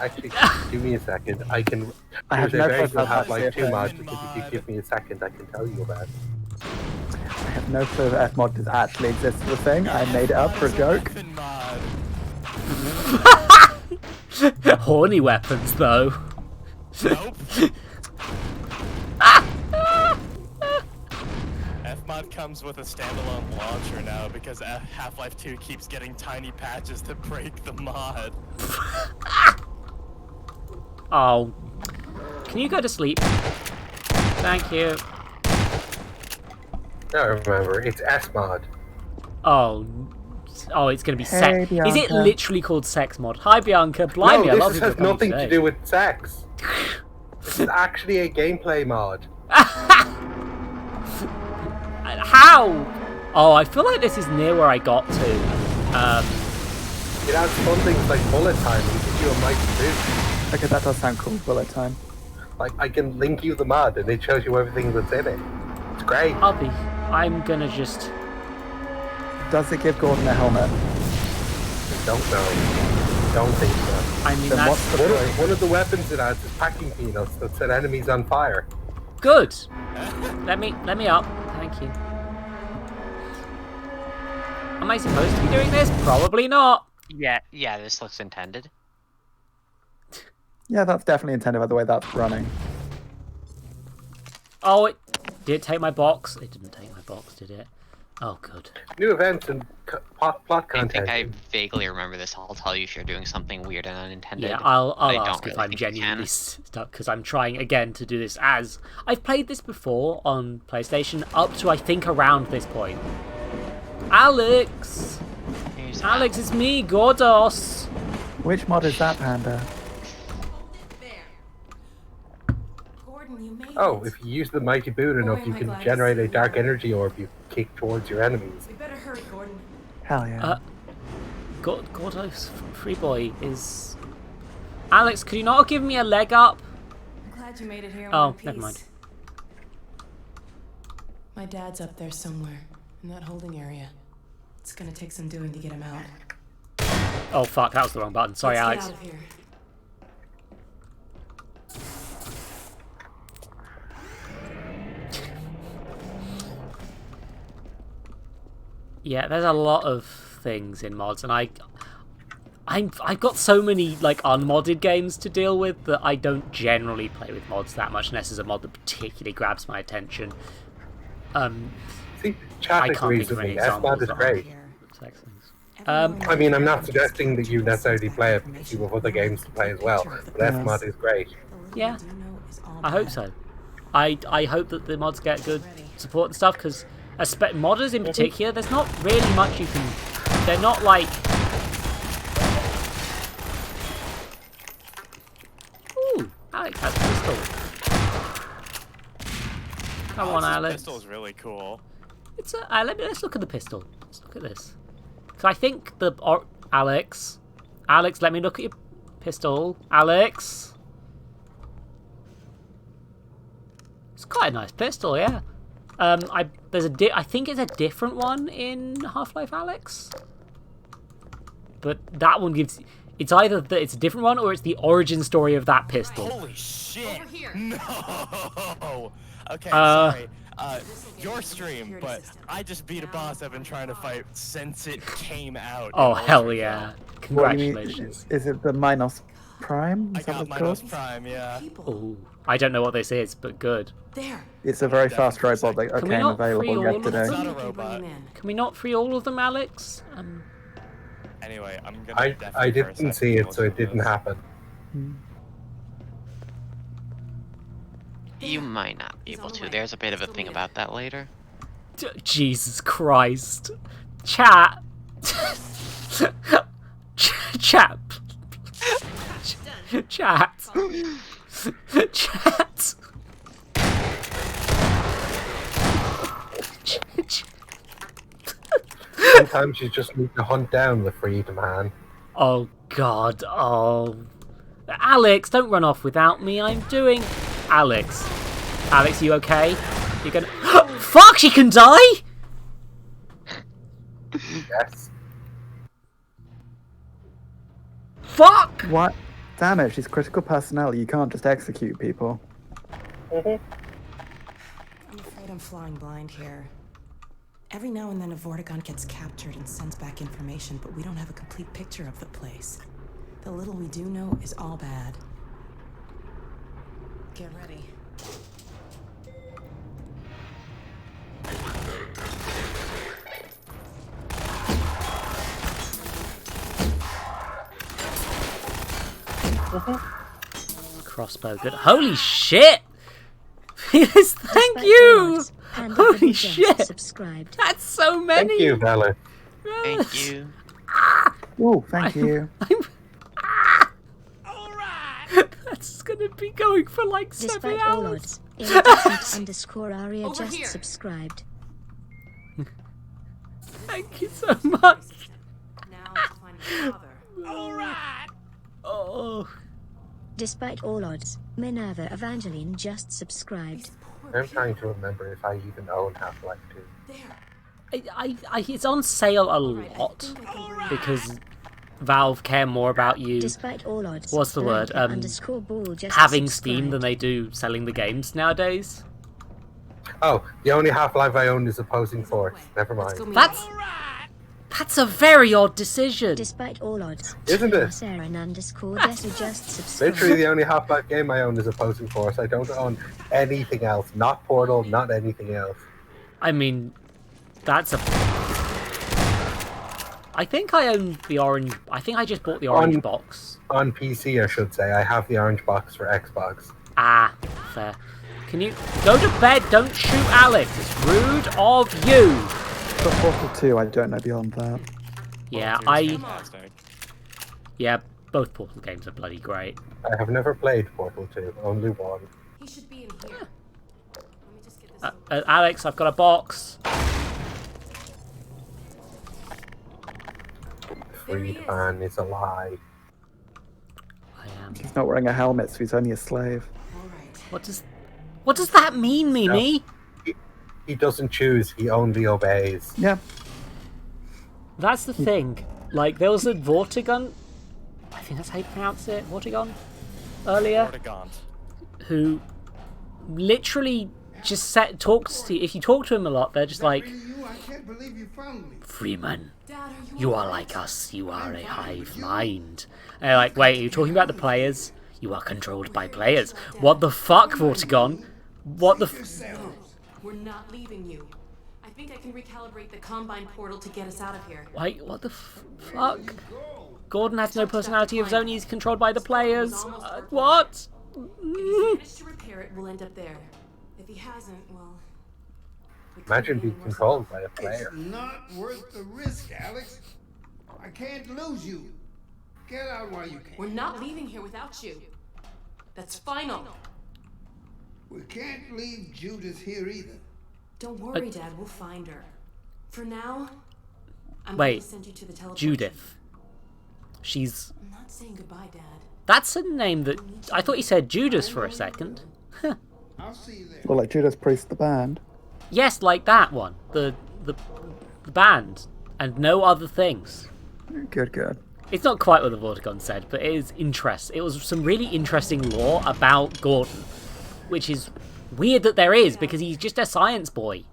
Actually, give me a second. I can. I have There's no a very clue good about Half-Life 2 CFM. mod. If you give me a second, I can tell you about it. I have no clue if Fmod does actually exist as a thing. I made it up for a joke. Horny weapons, though. Nope. Fmod comes with a standalone launcher now because Half-Life 2 keeps getting tiny patches to break the mod. Oh. Can you go to sleep? Thank you. No, remember, it's S-Mod. Oh. Oh, it's going to be Hey, sex. Is it Bianca. literally called Sex Mod? Hi, Bianca. Blimey, No, a lot of this people has are coming nothing to today. do with sex. This is actually a gameplay mod. How? Oh, I feel like this is near where I got to. It has fun things like bullet time and gives you a mighty boost. Okay, that does sound cool. Bullet time. Like, I can link you the mod and it shows you everything that's in it. It's great. I'm gonna just... Does it give Gordon a helmet? I don't know. Don't think so. I mean, Then that's what's the point? One of the weapons it has is packing peanuts that set enemies on fire. good. Let me up. Thank you. Am I supposed to be doing this? Probably not. Yeah, this looks intended. Yeah, that's definitely intended by the way that's running. Oh, it did take my box. It didn't take my box, did it? Oh, good. New events and plot I content. think I vaguely remember this. I'll tell you if you're doing something weird and unintended. Yeah, I'll I don't ask if really I'm think you genuinely can. stuck because I'm trying again to do this as I've played this before on PlayStation up to I think around this point. Alex, Here's Alex, it's me, Gordos. Which mod is that, Panda? Gordon, you made Oh, it. if you use the mighty boot enough, you can generate a dark energy orb you kick towards your enemies. We better hurry, Gordon. Hell yeah. Gordos Free Boy is. Alex, could you not give me a leg up? I'm glad you made it here in Oh, one piece. never mind. My dad's up there somewhere, in that holding area. It's gonna take some doing to get him out. Oh fuck, that was the wrong button. Sorry, Let's Alex. Get out of here. Yeah, there's a lot of things in mods, and I've got so many like unmodded games to deal with that I don't generally play with mods that much unless there's a mod that particularly grabs my attention. See, chat I can't agrees think of with any me. S-Mod examples is that great. Here. Sex things. Everyone I mean, I'm not knows suggesting that you necessarily play it because information you have other we don't games have to a play as clear well, picture of the but S-Mod place. is great. The little Yeah. we do know is all I hope bad. so. I hope that the mods get good support and stuff because modders in particular, there's not really much you can. They're not like. Ooh, Alex has a pistol. Come on, Alex's Alex. pistol's really cool. It's a. Let's look at the pistol. Let's look at this. Because I think the Alex, let me look at your pistol, Alex. It's quite a nice pistol, yeah. I think it's a different one in Half-Life Alex. But that one gives. It's either that it's a different one or it's the origin story of that pistol. Holy shit! Over here. No. Okay, Uh, sorry. Your stream, but I just beat a boss I've been trying to fight since it came out. Oh in hell Ultra yeah! Kill. What do you mean? Congratulations. Is it the Minos Prime? I Is that got what it's Minos called? Prime, yeah. People. Ooh, I don't know what this is, but good. There. It's a very Definitely fast robot that Can we became not free available all of yesterday. them? Not a Somebody can bring robot. him in. Can we not free all of them, Alex? Anyway, I'm gonna. I definitely for a didn't second see it, so listen it to didn't this. happen. You might not be He's able on the to. way. There's a bit of a Still thing need it. about that later. Jesus Christ. Chat. Chat. Chat. Chat. Sometimes you just need to hunt down the freed man. Oh God. Oh. Alex, don't run off without me. I'm doing. Alex. Alex, you okay? You're gonna. Fuck! She can die. Yes. Fuck! What? Damn it, she's critical personnel. You can't just execute people. I'm afraid I'm flying blind here. Every now and then a Vortigaunt gets captured and sends back information, but we don't have a complete picture of the place. The little we do know is all bad. Get ready. Crossbow, good. Holy shit! Yes, thank Despite you! all odds, Panda Holy Double just shit! Subscribed. That's so many! Thank you, Valor. Thank you. Oh, thank you. That's gonna be going for like 7 Despite all hours. odds, iridescent_aria Over just here. subscribed. Thank you so much. Now to find my father. Oh, Despite all odds, Minerva Evangeline just subscribed. I'm trying to remember if I even own Half-Life 2. There. it's on sale a lot because Valve care more about you Despite all odds, What's the word? Blanca_ball just having Steam than subscribed. they do selling the games nowadays. Oh, the only Half-Life I own is Opposing Force. Never Let's go mind. meet That's a very odd decision. Despite all odds, Isn't it? Sarah_Desu just subscribed. Literally the only Half-Life game I own is Opposing Force. I don't own anything else. Not Portal, not anything else. I mean, that's a. I think I own the orange. I think I just bought the orange On- box. On PC, I should say. I have the orange box for Xbox. Ah, fair. Can you go to bed? Don't shoot Alex. It's rude of you. But Portal 2, I don't know beyond that. Yeah, Portal 2 is I. fantastic. Yeah, both Portal games are bloody great. I have never played Portal 2, only one. He should be in here. Let me just get this over. Alex, I've got a box. Freed man is a lie. I am. He's not wearing a helmet, so he's only a slave. All right. What does that mean, Mimi? He doesn't choose, he only obeys. Yeah. That's the thing. Like, there was a Vortigaunt. I think that's how you pronounce it. Vortigaunt. Earlier. Vortigaunt. Who literally just talks to you. If you talk to him a lot, they're just like, You, I can't believe you found me. Freeman, Dad, are you are like us. You are a hive mind. And they're like, wait, are you talking about the players? You are controlled by players. What the fuck, Vortigaunt? What the Yourselves. We're not leaving you. I think I can recalibrate the Combine portal to get us out of here. Wait, what the fuck? Gordon has no personality of his own. He's controlled by the players. What? If he's managed to repair it, we'll end up there. If he hasn't, well... we couldn't Imagine be being any more controlled by a It's player. not worth the risk, Alex. I can't lose you. Get out while you can. We're not leaving here without you. That's final. We can't leave Judith here either. Don't worry, Dad. We'll find her. For now, I'm Wait, going to send you to the teleportation. Judith. She's... I'm not saying goodbye, Dad. That's a name that... I thought you said Judas for a second. I'll see you there. Well, like Judas Priest the band. Yes, like that one. The band. And no other things. Good, good. It's not quite what the Vortigaunt said, but it is interest. It was some really interesting lore about Gordon, which is weird that there is because he's just a science boy.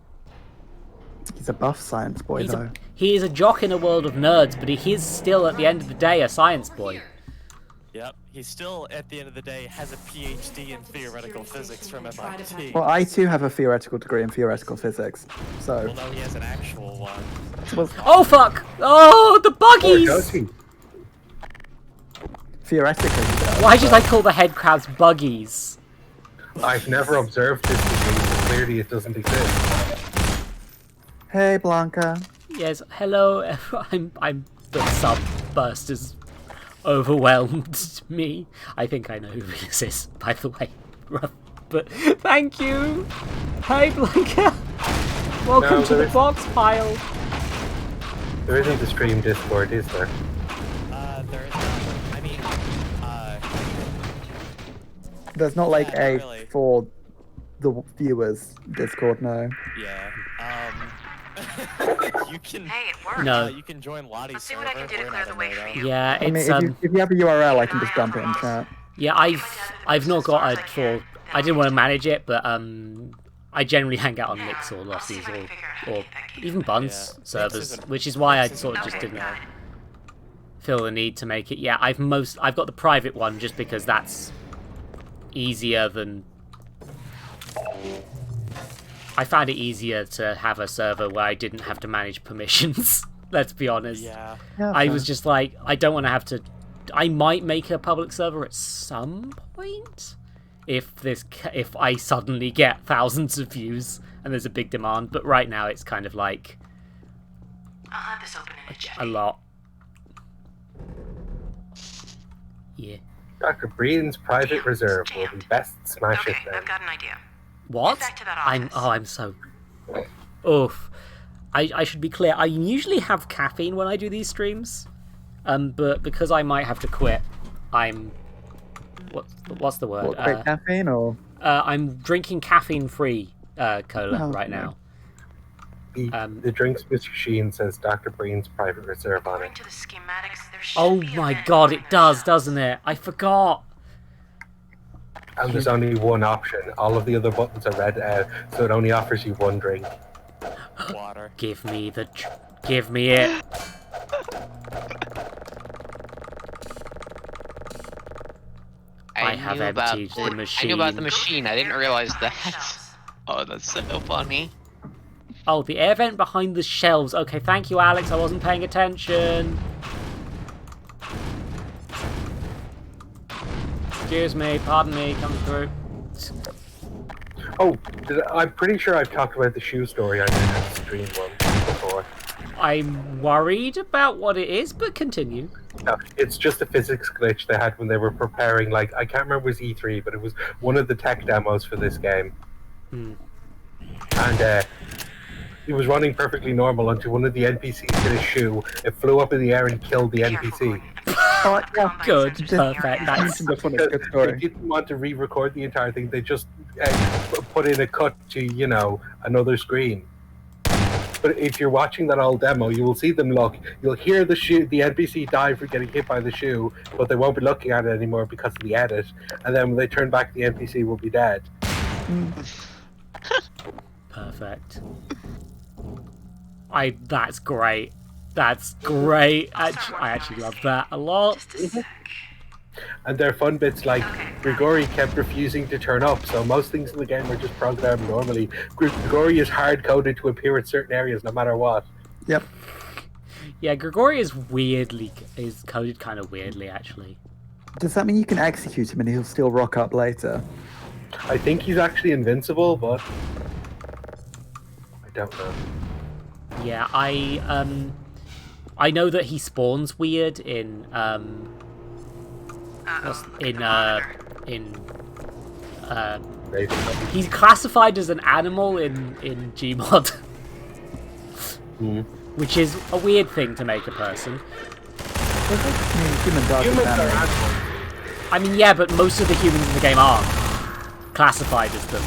He's a buff science boy, though. He is a jock in a world of nerds, but he is still, at the end of the day, a science boy. Yep, he still, at the end of the day, has a PhD in theoretical physics from MIT. Well, I too have a theoretical degree in theoretical physics, so... Well, no, he has an actual one. Well, Oh, fuck! Oh, the Or buggies! does he? theoretically, he does. Why did I call the head crabs buggies? I've never observed this disease, but clearly it doesn't exist. Hey, Blanca. Yes, hello. I'm the subburst has overwhelmed me. I think I know who this is, by the way. But thank you. Hey, Blanca. Welcome No, to there the is- box pile. There isn't a stream Discord, is there? There is not. I mean, There's not like Yeah, a not really. for the viewers Discord, no. yeah. You can. Hey, it worked. No. You can join Lottie's Let's see server. what I can do to We're clear not the in way there, for though. you. Yeah, I mean, it's if you have a URL, I can just dump it in chat. yeah. I've not got a full. I didn't want to manage it, but I generally hang out on Mix or Lossies or even Buns Yeah. servers, Mix isn't- which is why I Mix isn't sort of just Okay, didn't got it. feel the need to make it. Yeah, I've got the private one just because that's easier than. I found it easier to have a server where I didn't have to manage permissions. Let's be honest. Yeah. Yeah, I fair. was just like, I don't want to have to I might make a public server at some point if I suddenly get thousands of views and there's a big demand. But right now it's kind of like I'll have this open in a a lot. Yeah. Dr. Breen's private reserve will be best smash it then. I've got an idea. What? Get back to that office. I'm so. Oof. I should be clear. I usually have caffeine when I do these streams, but because I might have to quit, I'm. What's the word? What, quick caffeine or? I'm drinking caffeine-free cola right now. The drinks machine says Dr. Breen's private reserve on it. To the schematics, there should Oh be a my vent god, behind it the does, shelves. doesn't it? I forgot. And there's only one option. All of the other buttons are red out, so it only offers you one drink. Water. Give me the. Give me it. I have knew about emptied the I knew about the machine. machine. I didn't realize that. Oh, that's so funny. Oh, the air vent behind the shelves. Okay, thank you, Alex. I wasn't paying attention. Excuse me, pardon me, come through. Oh, I'm pretty sure I've talked about the shoe story I made on the stream once before. I'm worried about what it is, but continue. No, it's just a physics glitch they had when they were preparing, like, I can't remember if it was E3, but it was one of the tech demos for this game. And it was running perfectly normal until one of the NPCs hit a shoe, it flew up in the air and killed the NPC. Oh, yeah. Good, perfect. That's This one is a good They story. didn't want to re-record the entire thing, they just put in a cut to, you know, another screen. But if you're watching that old demo, you will see them look. You'll hear the NPC die for getting hit by the shoe, but they won't be looking at it anymore because of the edit. And then when they turn back, the NPC will be dead. perfect. That's great. That's great. I actually love that a lot. And there are fun bits like Grigori kept refusing to turn up, so most things in the game are just programmed normally. Grigori is hard-coded to appear in certain areas no matter what. Yep. Yeah, Grigori is coded kind of weirdly, actually. Does that mean you can execute him and he'll still rock up later? I think he's actually invincible, but I don't know. Yeah, I know that he spawns weird in Maybe. he's classified as an animal in Gmod. Which is a weird thing to make a person. I mean, human dogs Humans are are animals. animals. I mean, yeah, but most of the humans in the game are classified as them.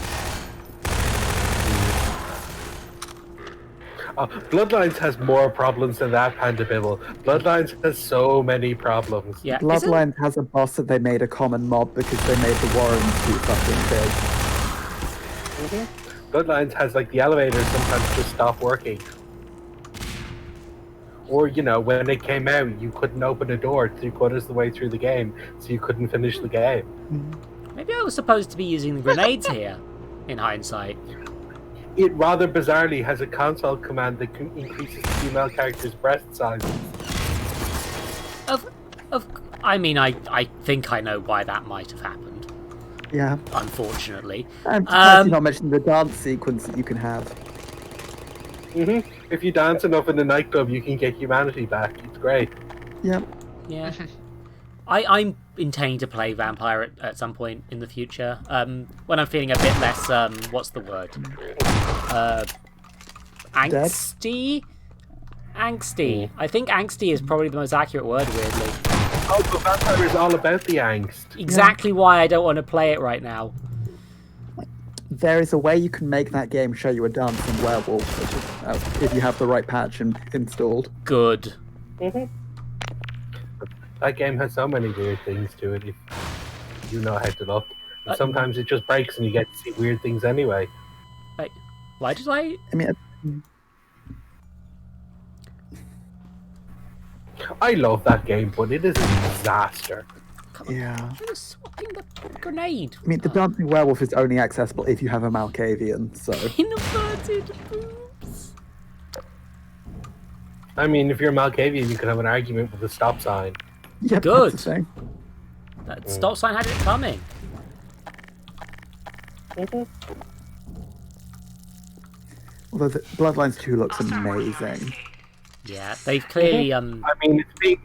Bloodlines has more problems than that, Panda Bibble. Bloodlines has so many problems. Yeah, Bloodlines has a boss that they made a common mob because they made the Warrens too fucking big. Bloodlines has, like, the elevators sometimes just stop working. Or, you know, when it came out, you couldn't open a door 3/4 the way through the game, so you couldn't finish the game. Maybe I was supposed to be using the grenades here, in hindsight. It rather bizarrely has a console command that increases the female character's breast size. I mean, I think I know why that might have happened. Yeah. Unfortunately. I'm surprised you're not mentioning the dance sequence that you can have. If you dance enough in the nightclub, you can get humanity back. It's great. Yep. Yeah. I'm intending to play Vampire at some point in the future. When I'm feeling a bit less, what's the word? Angsty? Angsty. I think angsty is probably the most accurate word, weirdly. Oh, but Vampire is all about the angst. Exactly why I don't want to play it right now. There is a way you can make that game show you a dancing werewolf, if you have the right patch installed. Good. That game has so many weird things to it if you know how to look. And sometimes it just breaks and you get to see weird things anyway. Wait, why did I... I mean, I love that game, but it is a disaster. yeah. I was swapping the grenade. I mean, the dancing werewolf is only accessible if you have a Malkavian, so... Inverted boobs. I mean, if you're Malkavian, you can have an argument with a stop sign. Yep, Good. That's the thing. That stop sign had it coming. Although the Bloodlines 2 looks amazing. Yeah, they've clearly I mean, it's been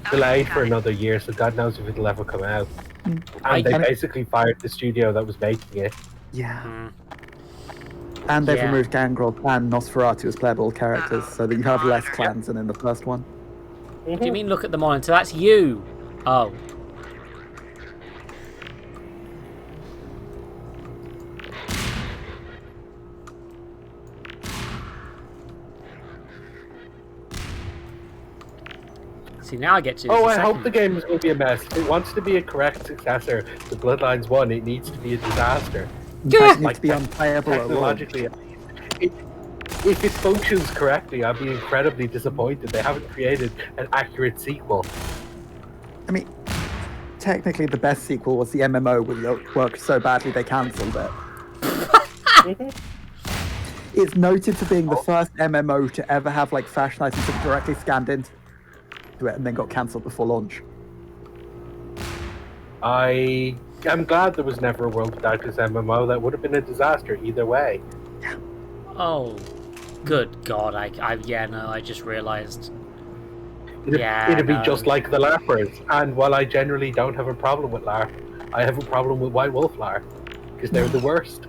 delayed for another year, so God knows if it'll ever come out. And they basically fired the studio that was making it. Yeah. And they've Yeah. removed Gangrel and Nosferatu as playable characters, so that you have less clans than in the first one. What do you mean look at the monitor? That's you! Oh. See, now I get to... Oh, I hope the game is going to be a mess. If it wants to be a correct successor to Bloodlines 1, it needs to be a disaster. In fact, it needs to be unplayable at launch. Technologically, if it functions correctly, I'll be incredibly disappointed. They haven't created an accurate sequel. I mean, technically the best sequel was the MMO, which worked so badly they cancelled it. It's noted for being the first MMO to ever have like fashion items that directly scanned into it and then got cancelled before launch. I am glad there was never a World of Darkness MMO. That would have been a disaster either way. Oh. Good God, I just realised. It'd be just like the LARPers. And while I generally don't have a problem with LARP, I have a problem with White Wolf LARP. Because they're the worst.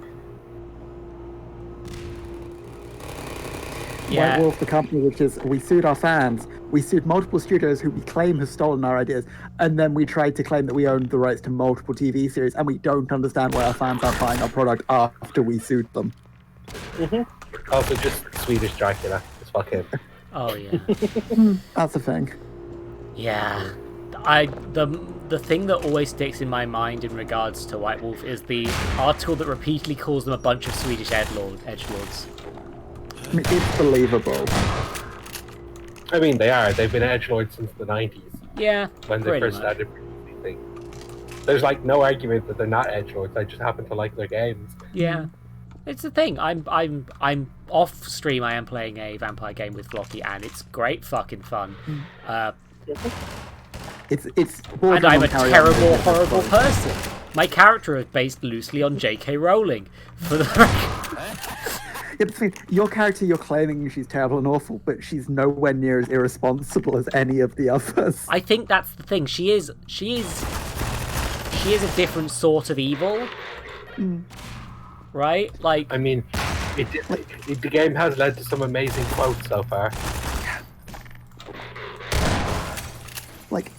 Yeah. White Wolf, the company which is, we sued our fans, we sued multiple studios who we claim have stolen our ideas, and then we tried to claim that we owned the rights to multiple TV series, and we don't understand why our fans aren't buying our product after we sued them. Also, just Swedish Dracula. Just fuck him. Oh, yeah. That's the thing. Yeah. The thing that always sticks in my mind in regards to White Wolf is the article that repeatedly calls them a bunch of Swedish edgelords. I mean, it's believable. I mean, they are. They've been edgelords since the 90s. Yeah, When they pretty first much. started producing things. There's like no argument that they're not edgelords. I just happen to like their games. Yeah. It's the thing. I'm off stream. I am playing a vampire game with Flocky, and it's great fucking fun. It's And I'm a Carry On terrible, business, horrible like- person. My character is based loosely on J.K. Rowling. For the Yeah, but see, your character, you're claiming she's terrible and awful, but she's nowhere near as irresponsible as any of the others. I think that's the thing. She is a different sort of evil. Right? Like, I mean, the game has led to some amazing quotes so far. Like,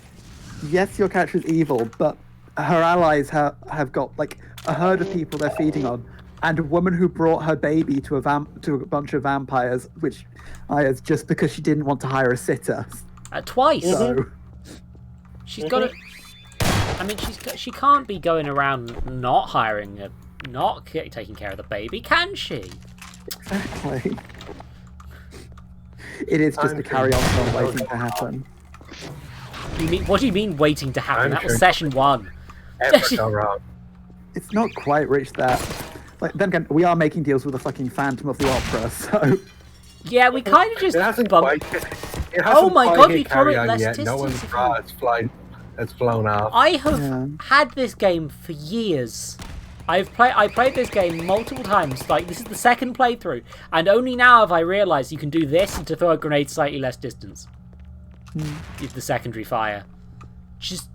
yes, your character is evil, but her allies have got like a herd of people they're feeding on, and a woman who brought her baby to a bunch of vampires, just because she didn't want to hire a sitter. twice. So She's got to. I mean, she can't be going around not taking care of the baby, can she? exactly, it is just a carry on film waiting to happen. What do you mean waiting to happen? I'm That was sure- session 1. Ever so wrong. It's not quite reached that. Like, then again, we are making deals with the fucking Phantom of the Opera, so Yeah, we kind of just It hasn't bumped. quite. It hasn't Oh my quite God, hit we carry promised on less yet. No one's distance. has flown off. I have Yeah. had this game for years. I played this game multiple times. Like, this is the second playthrough, and only now have I realised you can do this and to throw a grenade slightly less distance. With the secondary fire. Just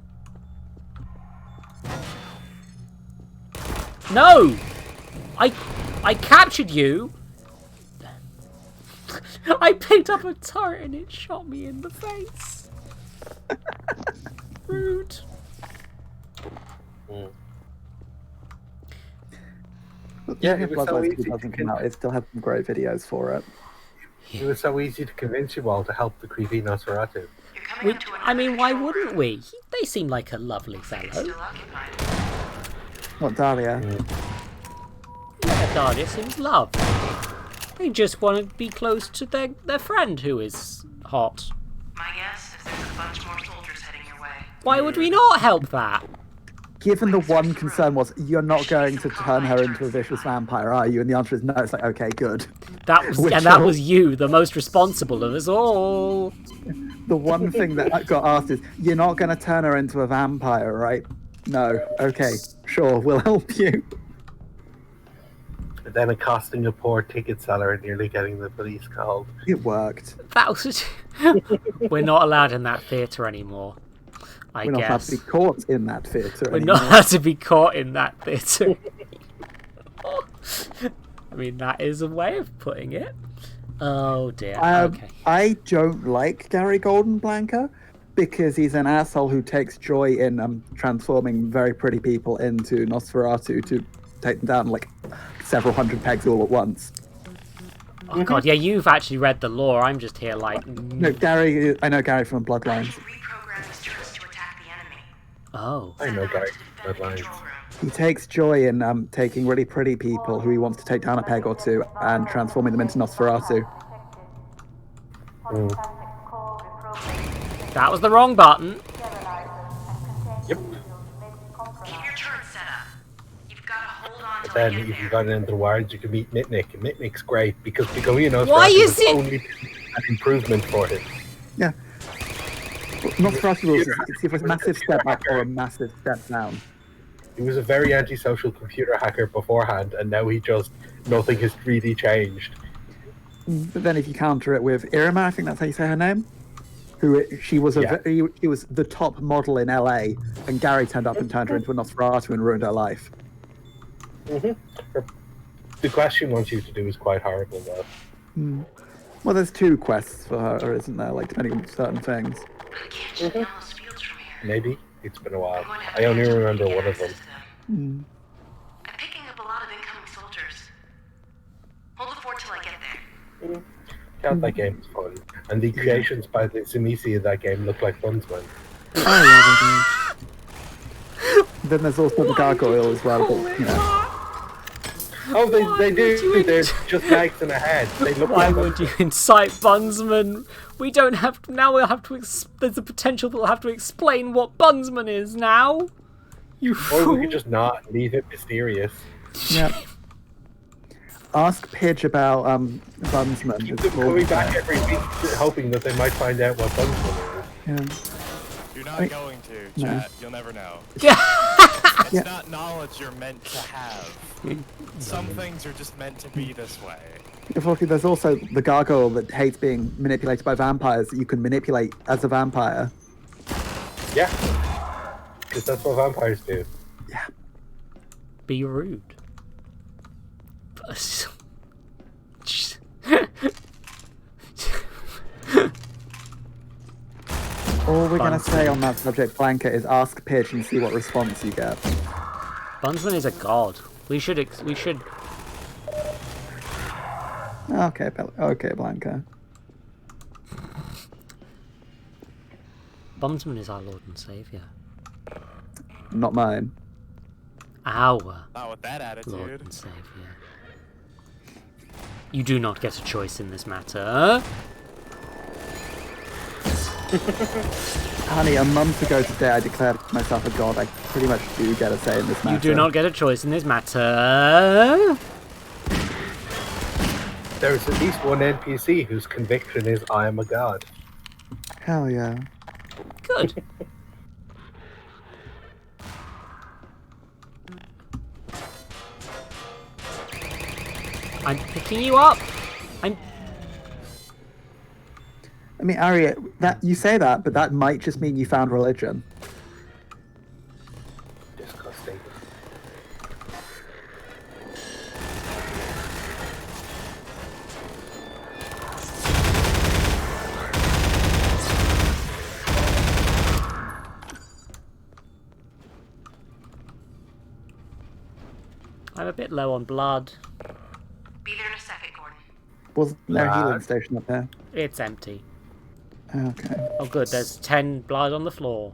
no. I captured you. I picked up a turret and it shot me in the face. Rude. Yeah, even it if was so Bloodlines 2 easy to doesn't come out, it still has some great videos for it. It was so easy to convince you all to help the creepy Nosferatu. I mean, why wouldn't we? They seem like a lovely fellow. What, Dahlia? Yeah, Dahlia seems lovely. They just want to be close to their friend who is hot. My guess is there's a bunch more soldiers heading your way. Why would we not help that? given the one concern was you're not going to turn her into a vicious vampire, are you? And the answer is no. It's like, okay, good. That was Which and that will- was you, the most responsible of us all. The one thing that I got asked is, you're not going to turn her into a vampire, right? No. Okay, sure, we'll help you. And then accosting a poor ticket seller and nearly getting the police called. It worked. That was. We're not allowed in that theatre anymore. I We're not allowed guess to be caught in that theatre we're anymore. not allowed to be caught in that theatre. I mean, that is a way of putting it. Oh dear. Okay. I don't like Gary Golden Blanca because he's an asshole who takes joy in transforming very pretty people into Nosferatu to take them down like several hundred pegs all at once. Oh god, yeah, you've actually read the lore. I'm just here like. No, Gary. I know Gary from Bloodlines. Reprogram his turrets to attack the enemy. Oh. I know, Gary. Bloodlines. He takes joy in taking really pretty people who he wants to take down a peg or two and transforming them into Nosferatu. That was the wrong button. Yep. Keep your turrets set up. You've got to hold on But till I then get if you there. got into the wilds, you can meet Mitnick, and Mitnick's great because you know Why Nosferatu is was it- only an improvement for him. Yeah. Nosferatu rules is it's either a massive step up or a massive step down. He was a very antisocial computer hacker beforehand, and now nothing has really changed. But then if you counter it with Irma, I think that's how you say her name, she was she was the top model in LA, and Gary turned up and turned her into a Nosferatu and ruined her life. The quest she wants you to do is quite horrible, though. Well, there's 2 quests for her, isn't there? Like, depending on certain things. I can't check all those fields from here. Maybe it's been a while. I'm going to have I to only answer remember the one of them. answers to them. I'm picking up a lot of incoming soldiers. Hold the fort till I get there. God, that game is fun, and the creations by the Zamisi of that game look like Bunsman. Oh, yeah, they do. Then there's also the gargoyle as well, but, you know. Oh, they do. They're just legs and a head. They look Why like would you incite Bunsman? We don't have to, now we'll have to there's a potential that we'll have to explain what Bunsman is now. You Or fool. we could just not leave it mysterious. Yeah. Ask Pidge about Bunsman. Keep It's them called- coming back every week, hoping that they might find out what Bunsman is. Yeah. You're not going to, chat. You'll never know. It's Yeah. not knowledge you're meant to have. Some things are just meant to be this way. Unfortunately, there's also the gargoyle that hates being manipulated by vampires that you can manipulate as a vampire. Yeah, because that's what vampires do. Yeah. Be rude. All we're going to Bunsman. say on that subject, Blanca, is ask Pidge and see what response you get. Bunsman is a god. We should Okay, okay, Blanca. Bunsman is our Lord and Saviour. Not mine. Our Not with that Lord attitude. and Saviour. You do not get a choice in this matter. Honey, a month ago today I declared myself a god. I pretty much do get a say in this matter. You do not get a choice in this matter. There's at least one NPC whose conviction is I am a god. Hell yeah. Good. I'm picking you up. I mean, Ari, that you say that, but that might just mean you found religion. Disgusting. I'm a bit low on blood. Be there in a second, Gordon. Was there a Nah. healing station up there? It's empty. Okay. Oh good, there's 10 blood on the floor.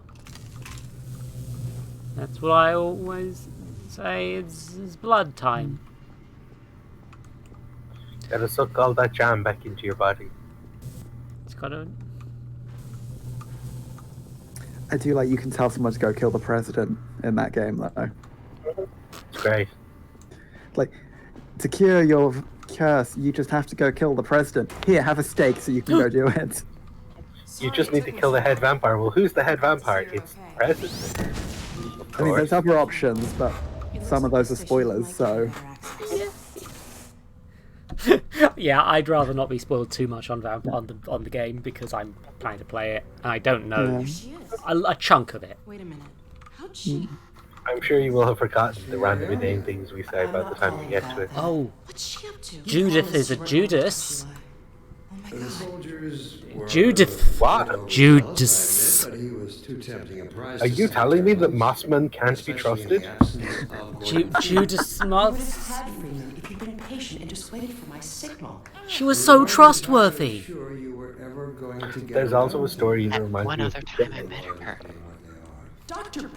That's what I always say, it's blood time. Gotta suck all that jam back into your body. It's gotta... I do like you can tell someone to go kill the president, in that game, though. It's great. Like, to cure your curse, you just have to go kill the president. Here, have a steak so you can go do it. You just need to kill the head vampire. Well, who's the head vampire? It's the president. I mean, there's other options, but some of those are spoilers, so... Yeah, I'd rather not be spoiled too much on the game because I'm planning to play it and I don't know Yeah. She is. a chunk of it. Wait a minute. How'd she? I'm sure you will have forgotten the random inane things we say by the time we get to it. Oh, What's she up to? Judith is a Judas. Oh my The god. soldiers were Judith. What? Judas. but he was too tempting a prize. Are you telling me that Mossman can't be trusted? Judas I would Moth. have had Freeman if you'd been patient and just waited for my signal. She was so trustworthy. Sure you were ever going to get There's also a around story that That reminds one me of... other time I met her. Dr.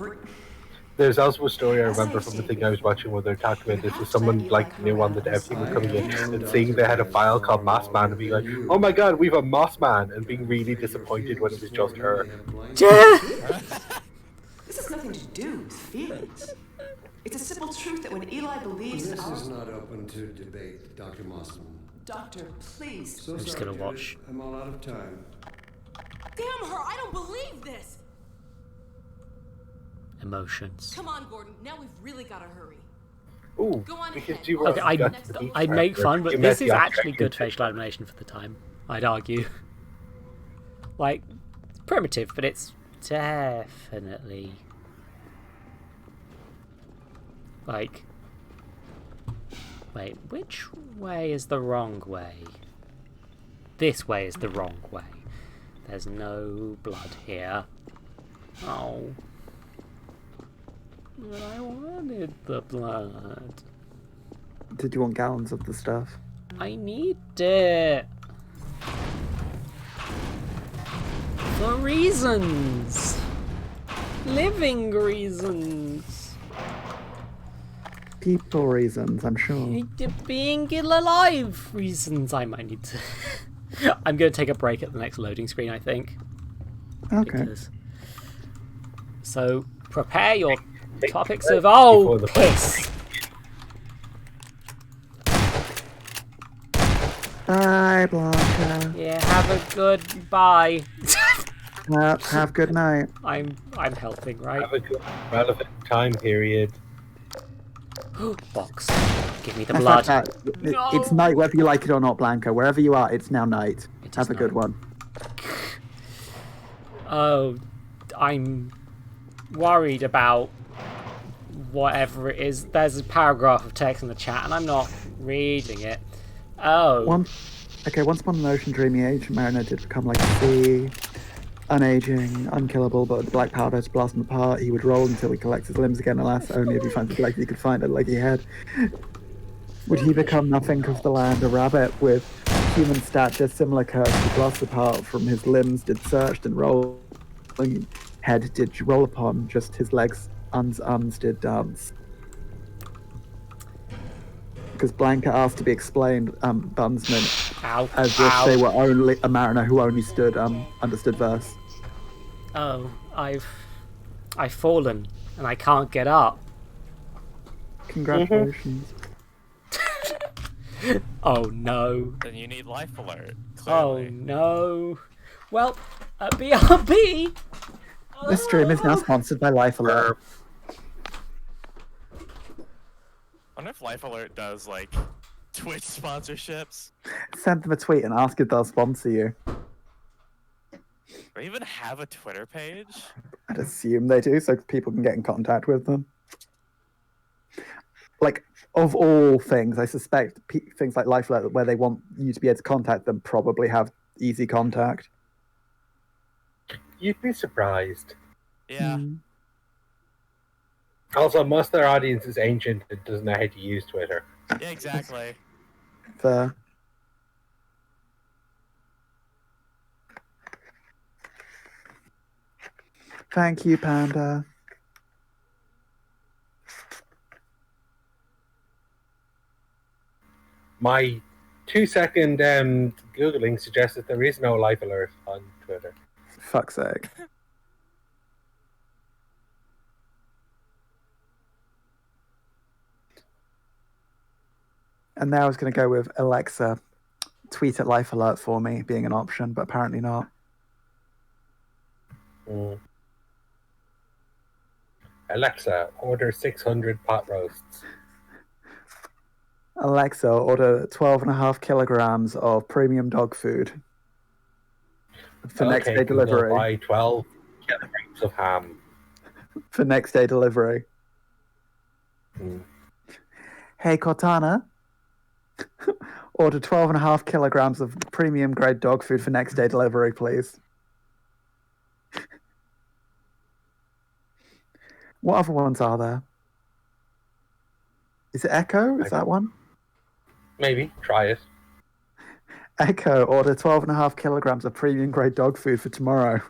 There's also a story I remember from the thing I was watching where they're talking about this with someone like new on the dev team coming in and seeing they had a file called Mossman and being like, oh my god, we've a Mossman, and being really disappointed when it was just her. This has nothing to do with feelings. It's a simple truth that when Eli believes in This is our... not open to debate, Dr. Mossman. Doctor, please. So I'm just sorry, gonna Judith. watch. I'm all out of time. Damn her! I don't believe this! Emotions. Come on, Gordon. Now we've really got to hurry. Ooh, Go on because ahead. you were Okay, I make fun, but this is actually good facial animation for the time. I'd argue. Like, primitive, but it's definitely like. Wait, which way is the wrong way? This way is the wrong way. There's no blood here. Oh. But I wanted the blood. Did you want gallons of the stuff? I need it. For reasons. Living reasons. People reasons, I'm sure. Being alive reasons. I might need to... I'm going to take a break at the next loading screen, I think. Okay. Because... So, prepare your topics of... Oh, piss! Bye, Blanca. Yeah, have a good bye. Have good night. I'm helping, right? Have a good relevant time period. Box. Give me the I blood. thought that it's night whether you like it or not, Blanca. Wherever you are, it's now night. It is Have a good night. one. Oh, I'm worried about whatever it is. There's a paragraph of text in the chat, and I'm not reading it. Oh. Once upon an ocean dreamy age, Mariner did become like a sea. Unaging, unkillable, but with black powder to blast him apart. He would roll until he collects his limbs again, alas, only if he finds a leg he could find a leggy head. Would he become nothing of the land, a rabbit with human stature, similar curves to blast apart from his limbs, did searched and roll, head did roll upon, just his legs uns did dance. Because Blanca asked to be explained, Bunsman, Ow. as if Ow. they were only a mariner who only understood verse. Oh, I've fallen, and I can't get up. Congratulations. Oh no. Then you need life alert. Oh Clearly. no. Well, BRB. This stream is now sponsored by Life Alert. I wonder if Life Alert does like Twitch sponsorships. Send them a tweet and ask if they'll sponsor you. Do they even have a Twitter page? I'd assume they do, so people can get in contact with them. Like, of all things, I suspect things like Life Alert, where they want you to be able to contact them, probably have easy contact. You'd be surprised. Yeah. Also, most of their audience is ancient and doesn't know how to use Twitter. Yeah, exactly. Fair. Thank you, Panda. My 2-second Googling suggests that there is no Life Alert on Twitter. Fuck's sake. And now I was going to go with Alexa, tweet at Life Alert for me being an option, but apparently not. Alexa, order 600 pot roasts. Alexa, order 12.5 kilograms of premium dog food for next day Google, delivery. buy 12 kilograms of ham. For next day delivery. Hey, Cortana, order 12.5 kilograms of premium grade dog food for next day delivery, please. What other ones are there? Is it Echo? Is that one? Maybe. Try it. Echo, order 12.5 kilograms of premium grade dog food for tomorrow.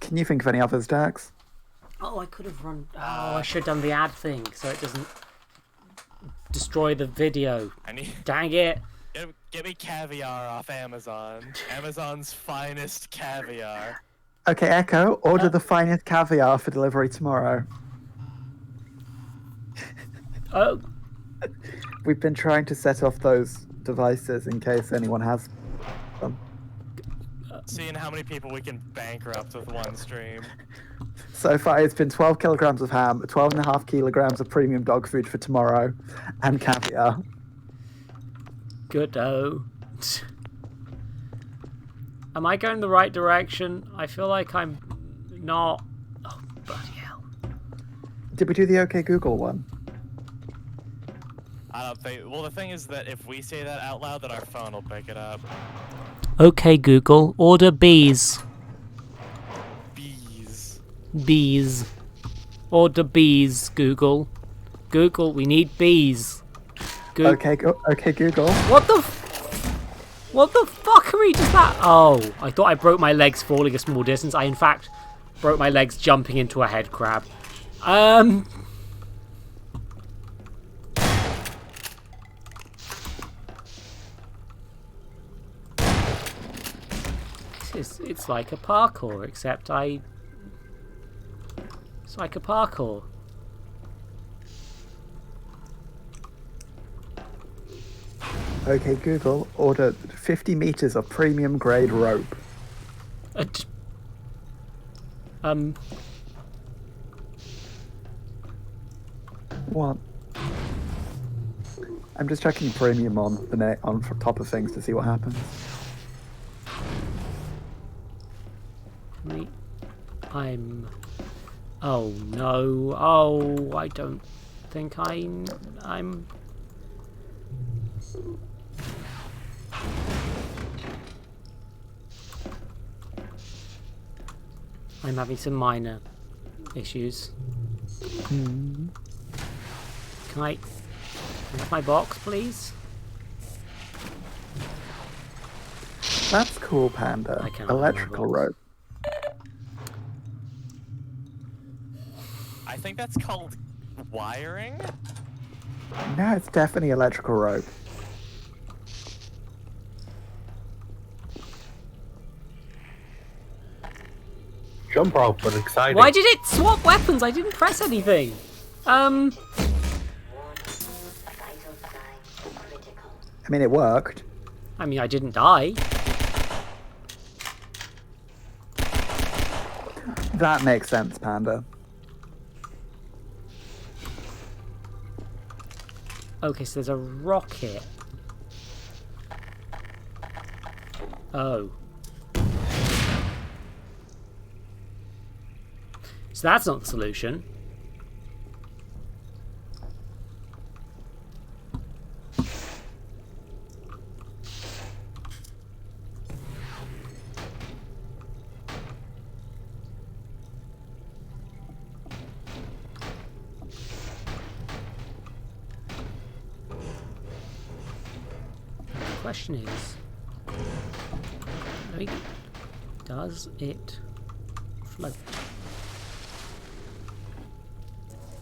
Can you think of any others, Dax? Oh, I could have run. Oh, I should have done the ad thing so it doesn't destroy the video. Dang it. Get me caviar off Amazon. Amazon's finest caviar. Okay, Echo, order the finest caviar for delivery tomorrow. Oh. We've been trying to set off those devices in case anyone has them. Seeing how many people we can bankrupt with one stream. So far, it's been 12 kilograms of ham, 12.5 kilograms of premium dog food for tomorrow, and caviar. Good-o. Am I going the right direction? I feel like I'm not. Oh, bloody hell. Did we do the OK Google one? I don't think. Well, the thing is that if we say that out loud, then our phone will pick it up. Okay, Google, order bees. Bees. Bees. Order bees, Google. Google, we need bees. Okay, Google. What the fuckery does that? Oh, I thought I broke my legs falling a small distance. I, in fact, broke my legs jumping into a head crab. It's like a parkour, except it's like a parkour. Okay, Google, order 50 meters of premium grade rope. What? I'm just checking premium on the net on top of things to see what happens. Oh no! Oh, I don't think I'm. I'm having some minor issues. Can I have my box, please? That's cool, Panda. I can't Electrical rope. I think that's called wiring. No, it's definitely electrical rope. Jump rope, but exciting. Why did it swap weapons? I didn't press anything. I mean, it worked. I mean, I didn't die. That makes sense, Panda. Okay, so there's a rocket. Oh. So that's not the solution. The question is, does it float?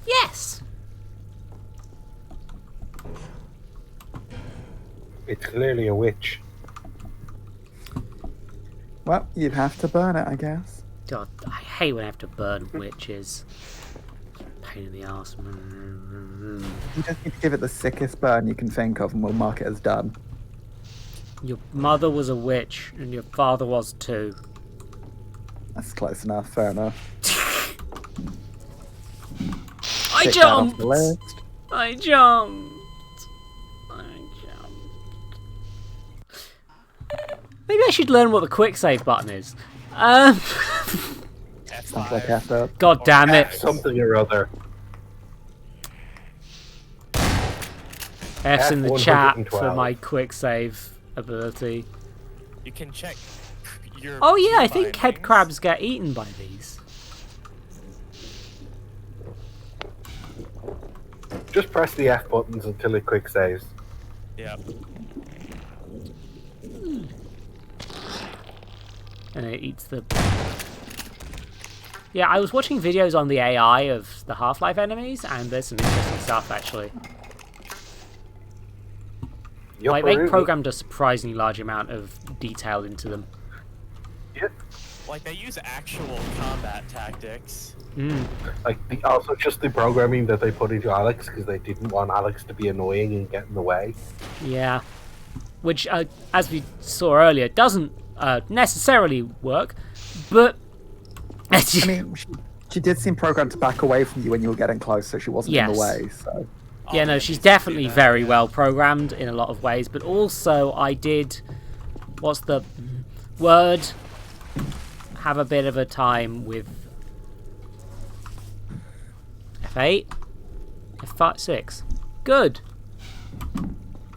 Yes! It's clearly a witch. Well, you'd have to burn it, I guess. God, I hate when I have to burn witches. Pain in the ass. You just need to give it the sickest burn you can think of, and we'll mark it as done. Your mother was a witch, and your father was too. That's close enough. Fair enough. I Tick that off jumped! the list. I jumped! I jumped. Maybe I should learn what the quick save button is. Sounds like effort. God damn it. Something or other. F's in the chat for 112. my quick save ability. You can check your. Oh yeah, I key think head bindings. crabs get eaten by these. Just press the F buttons until it quick saves. Yep. And it eats the... Yeah, I was watching videos on the AI of the Half-Life enemies, and there's some interesting stuff, actually. Like, they Yupperoo. programmed a surprisingly large amount of detail into them. Yep. Like they use actual combat tactics. Like also just the programming that they put into Alex because they didn't want Alex to be annoying and get in the way. Yeah. Which, as we saw earlier, doesn't necessarily work, but... I mean, she did seem programmed to back away from you when you were getting close, so she wasn't in the Yes. way. So Yeah, no, she's definitely very well programmed in a lot of ways, but also I did, what's the word, have a bit of a time with F8, F5, 6. Good.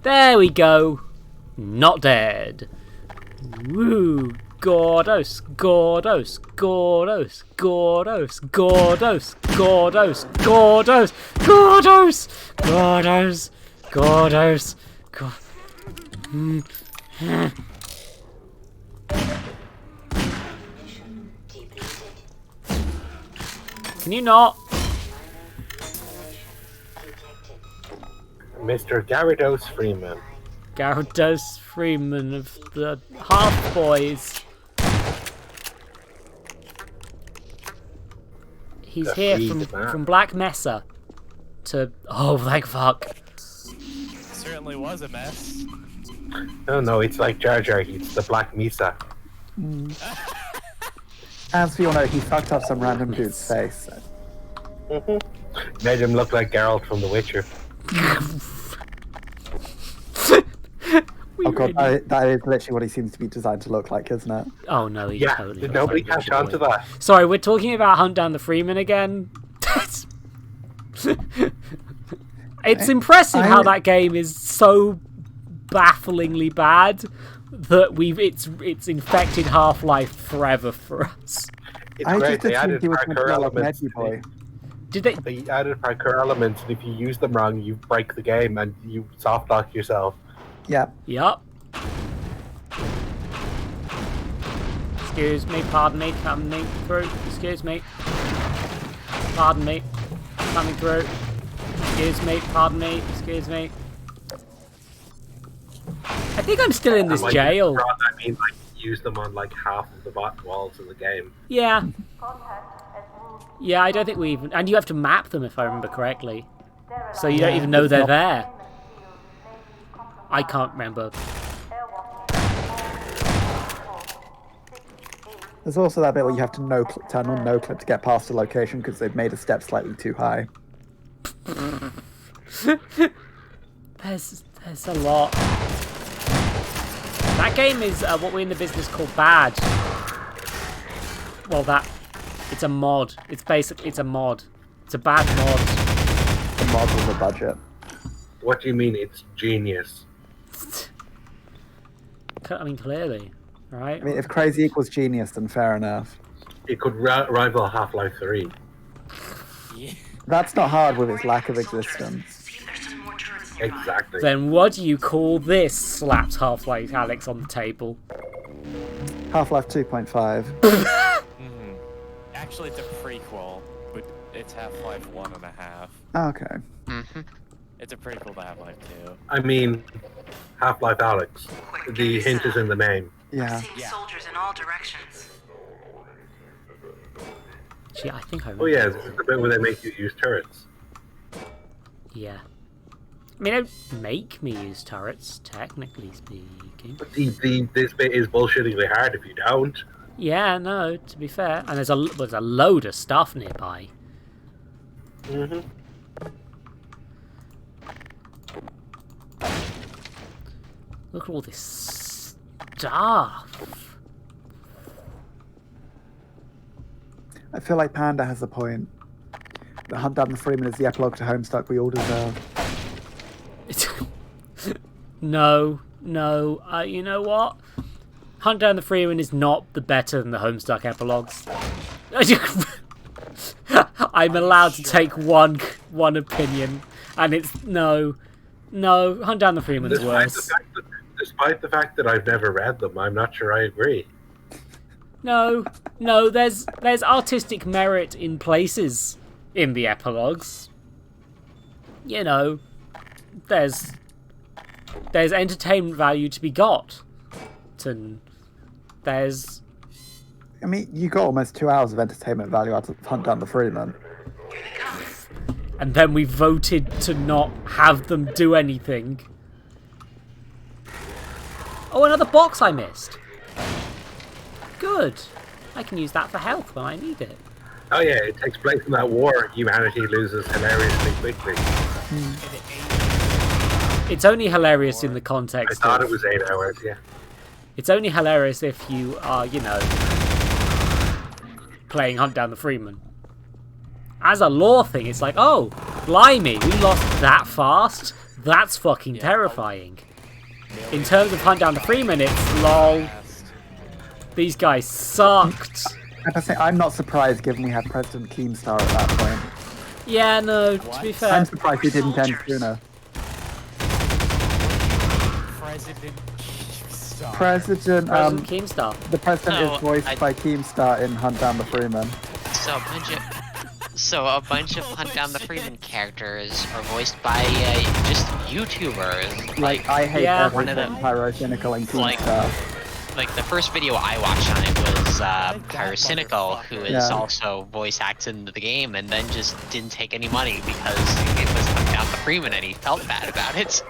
There we go. Not dead. Woo. Gordos, Gordos, Gordos, Gordos, Gordos, Gordos, Gordos, Gordos, Gordos, Gordos, Can you not? Mr. Gyarados Freeman. Gyarados Freeman of the Half Boys. He's The here Freed Man. from Black Mesa to... Oh, thank fuck. Certainly was a mess. No, it's like Jar Jar. It's the Black Mesa. as we all know, he fucked up some random dude's face. So. Made him look like Geralt from The Witcher. Oh god, that is literally what he seems to be designed to look like, isn't it? Oh no, he Yeah, totally did looks nobody like catch Richard on to Boyd. that? Sorry, we're talking about Hunt Down the Freeman again. It's impressive how that game is so bafflingly bad that it's infected Half-Life forever for us. It's I great. just They assumed added he was meant to parkour be like elements. Meggy Boy. Did they? They added parkour elements, and if you use them wrong, you break the game and you soft lock yourself. Yeah. Yup. Excuse me, pardon me, coming through. Excuse me. Pardon me. Coming through. Excuse me, pardon me, excuse me. I think I'm still in this And, like, jail. I mean, like, use them on like half of the walls in the game. Yeah. Yeah, I don't think we even... And you have to map them, if I remember correctly. So you don't even know they're there. I can't remember. There's also that bit where you have to turn on no clip to get past the location because they've made a step slightly too high. There's a lot. That game is what we in the business call bad. Well, it's a mod. It's a mod. It's a bad mod. The mod with a budget. What do you mean it's genius? I mean, clearly, right? I mean, if crazy equals genius, then fair enough. It could rival Half-Life 3. Yeah. That's not hard with its lack of existence. Exactly. Then what do you call this? Slaps Half-Life Alex on the table. Half-Life 2.5. Actually, it's a prequel, but it's Half-Life 1.5. Okay. It's a prequel to Half-Life 2. I mean, Half-Life Alex. The hint is in the name. Yeah. Soldiers in all directions. Actually, I think I remember. Oh yeah, this is the bit where they make you use turrets. Yeah. I mean, they don't make me use turrets, technically speaking. But this bit is bullshittingly hard if you don't. Yeah, no, to be fair. And there's a load of stuff nearby. Mm-hmm. Look at all this stuff. I feel like Panda has a point. The Hunt Down the Freeman is the epilogue to Homestuck we all deserve. No. You know what? Hunt Down the Freeman is not the better than the Homestuck epilogues. I'm allowed to take one opinion, and it's no. Hunt Down the Freeman's worse. Despite the fact that I've never read them, I'm not sure I agree. No. There's artistic merit in places in the epilogues. You know, there's entertainment value to be got. And there's... I mean, you got almost 2 hours of entertainment value out of Hunt Down the Freeman. And then we voted to not have them do anything. Oh, another box I missed. Good. I can use that for health when I need it. Oh yeah, it takes place in that war. Humanity loses hilariously quickly. It's only hilarious in the I context thought of... it was 8 hours, yeah. It's only hilarious if you are, you know, playing Hunt Down the Freeman. As a lore thing, it's like, oh, blimey, we lost that fast? That's fucking terrifying. In terms of Hunt Down the Freeman, it's lol. These guys sucked. I have to say, I'm not surprised given we had President Keemstar at that point. Yeah, no, to be fair. I'm surprised he didn't end sooner. President Keemstar. The president No, is voiced by Keemstar in Hunt Down the Freeman. So a bunch of Hunt Down the Freeman characters are voiced by just YouTubers. Like, I hate Yeah. everything Pyrocynical and Keemstar. Like the first video I watched on it was Pyrocynical, who is also voice acting the game, and then just didn't take any money because it was Hunt Down the Freeman and he felt bad about it.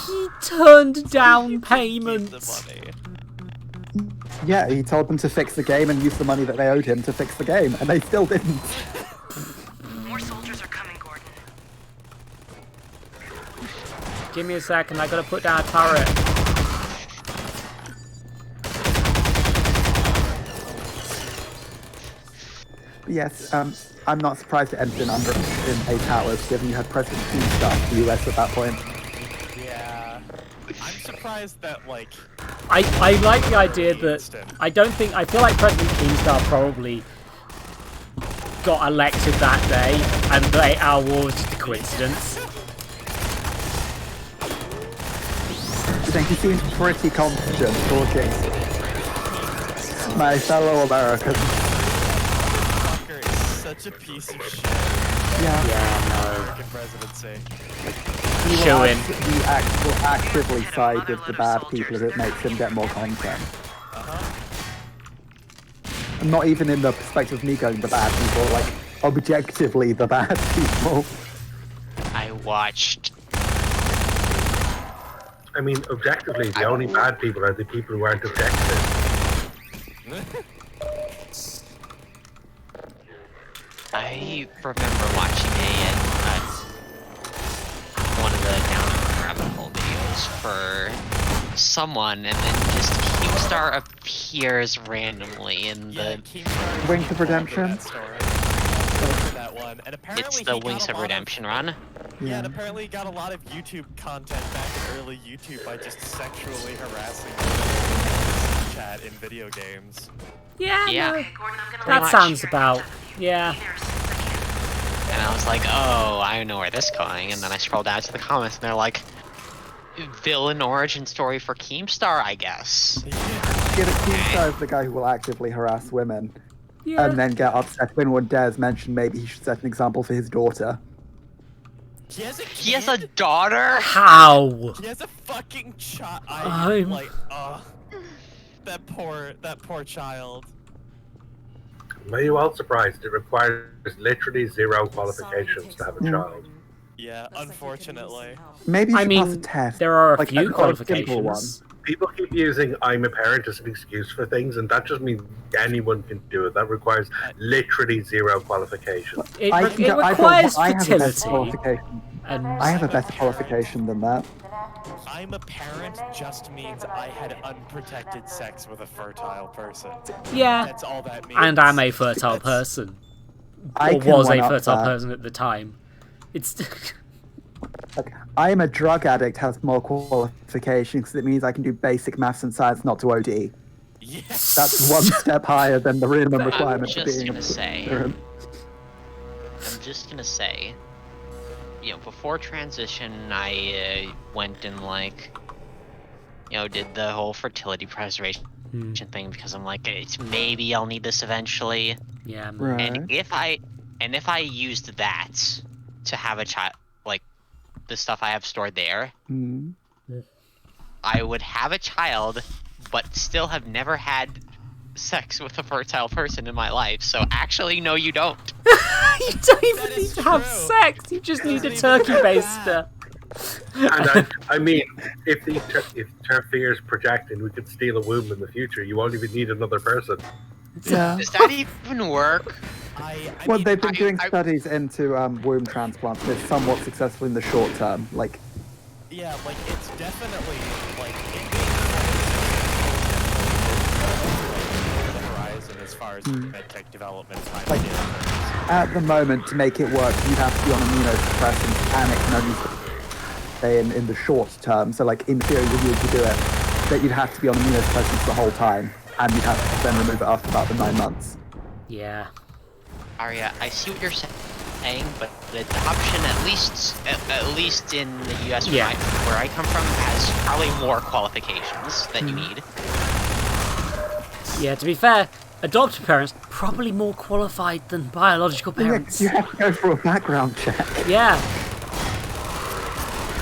He turned down payments. Yeah, he told them to fix the game and use the money that they owed him to fix the game, and they still didn't. More soldiers are coming, Gordon. Give me a second, I gotta put down a turret. Yes, I'm not surprised it ended in 8 hours, given you had President Keemstar in the US at that point. Yeah. I'm surprised that, like... I like the idea that I feel like President Keemstar probably got elected that day, and the 8 hour war was just a coincidence. I think he seems pretty confident talking. My fellow Americans. Fucker is such a piece of shit. Yeah. American presidency. He Show in. will actively side with the bad people if it makes him get more content. And not even in the perspective of me going the bad people, like objectively the bad people. I watched. I mean, objectively, the only bad people are the people who aren't objective. I remember watching one of the Down Rabbit Hole videos for someone, and then just Keemstar appears randomly in the... Wings of Redemption? That one. And It's the Wings of Redemption run. Yeah, and apparently he got a lot of YouTube content back in early YouTube by just sexually harassing chat in video games. Yeah, Yeah. no, Pretty that much. sounds about, yeah. And I was like, oh, I know where this is going. And then I scrolled down to the comments, and they're like, villain origin story for Keemstar, I guess. Yeah, but Keemstar is the guy who will actively harass women. Yeah. And then get upset when one dares mention maybe he should set an example for his daughter. He has a He has a daughter? How? He has a fucking child. I'm- Like, that poor child. Are you all surprised? It requires literally zero qualifications to have a child. Yeah, unfortunately. Maybe you I should pass a mean, test. there are a like few or a simple one. qualifications. People keep using "I'm a parent" as an excuse for things, and that just means anyone can do it. That requires literally zero qualifications. It, I re- can it go- I requires have a better fertility. qualification. And I have a better qualification than that. I'm a parent just means I had unprotected sex with a fertile person. yeah, That's all that means. and I'm a fertile person. I Or can was a one-up fertile that. person at the time. It's Like, I am a drug addict has more qualifications because it means I can do basic maths and science, not to OD. Yes. That's one step higher than the minimum I'm requirement for just being gonna say, parent. I'm just gonna say, you know, before transition, I went and like, you know, did the whole fertility preservation thing because I'm like, maybe I'll need this eventually. yeah, man. Right. And if I used that to have a child, like the stuff I have stored there, Mm. I would have a child, but still have never had sex with a fertile person in my life. So actually, no, you don't. You don't even That need is to have true. sex. You just need a turkey baster. And I mean, if turf fear is projecting, we could steal a womb in the future. You won't even need another person. Yeah. Does that even work? I Well, mean, they've been doing I- studies into womb transplants, and it's somewhat successful in the short term. Like, yeah, like it's definitely like the horizon as far as medtech development time Like- at the moment, to make it work, you'd have to be on immunosuppressants, and it can only stay in the short term. So, like, in theory, if you were to do it, that you'd have to be on immunosuppressants the whole time, and you'd have to then remove it after about the 9 months. Yeah. Arya, I see what you're saying, but the adoption, at least in the U.S. Yeah. where I come from, has probably more qualifications that you need. Yeah, to be fair, adoptive parents probably more qualified than biological Yeah, 'cause parents. you have to go through a background check. Yeah.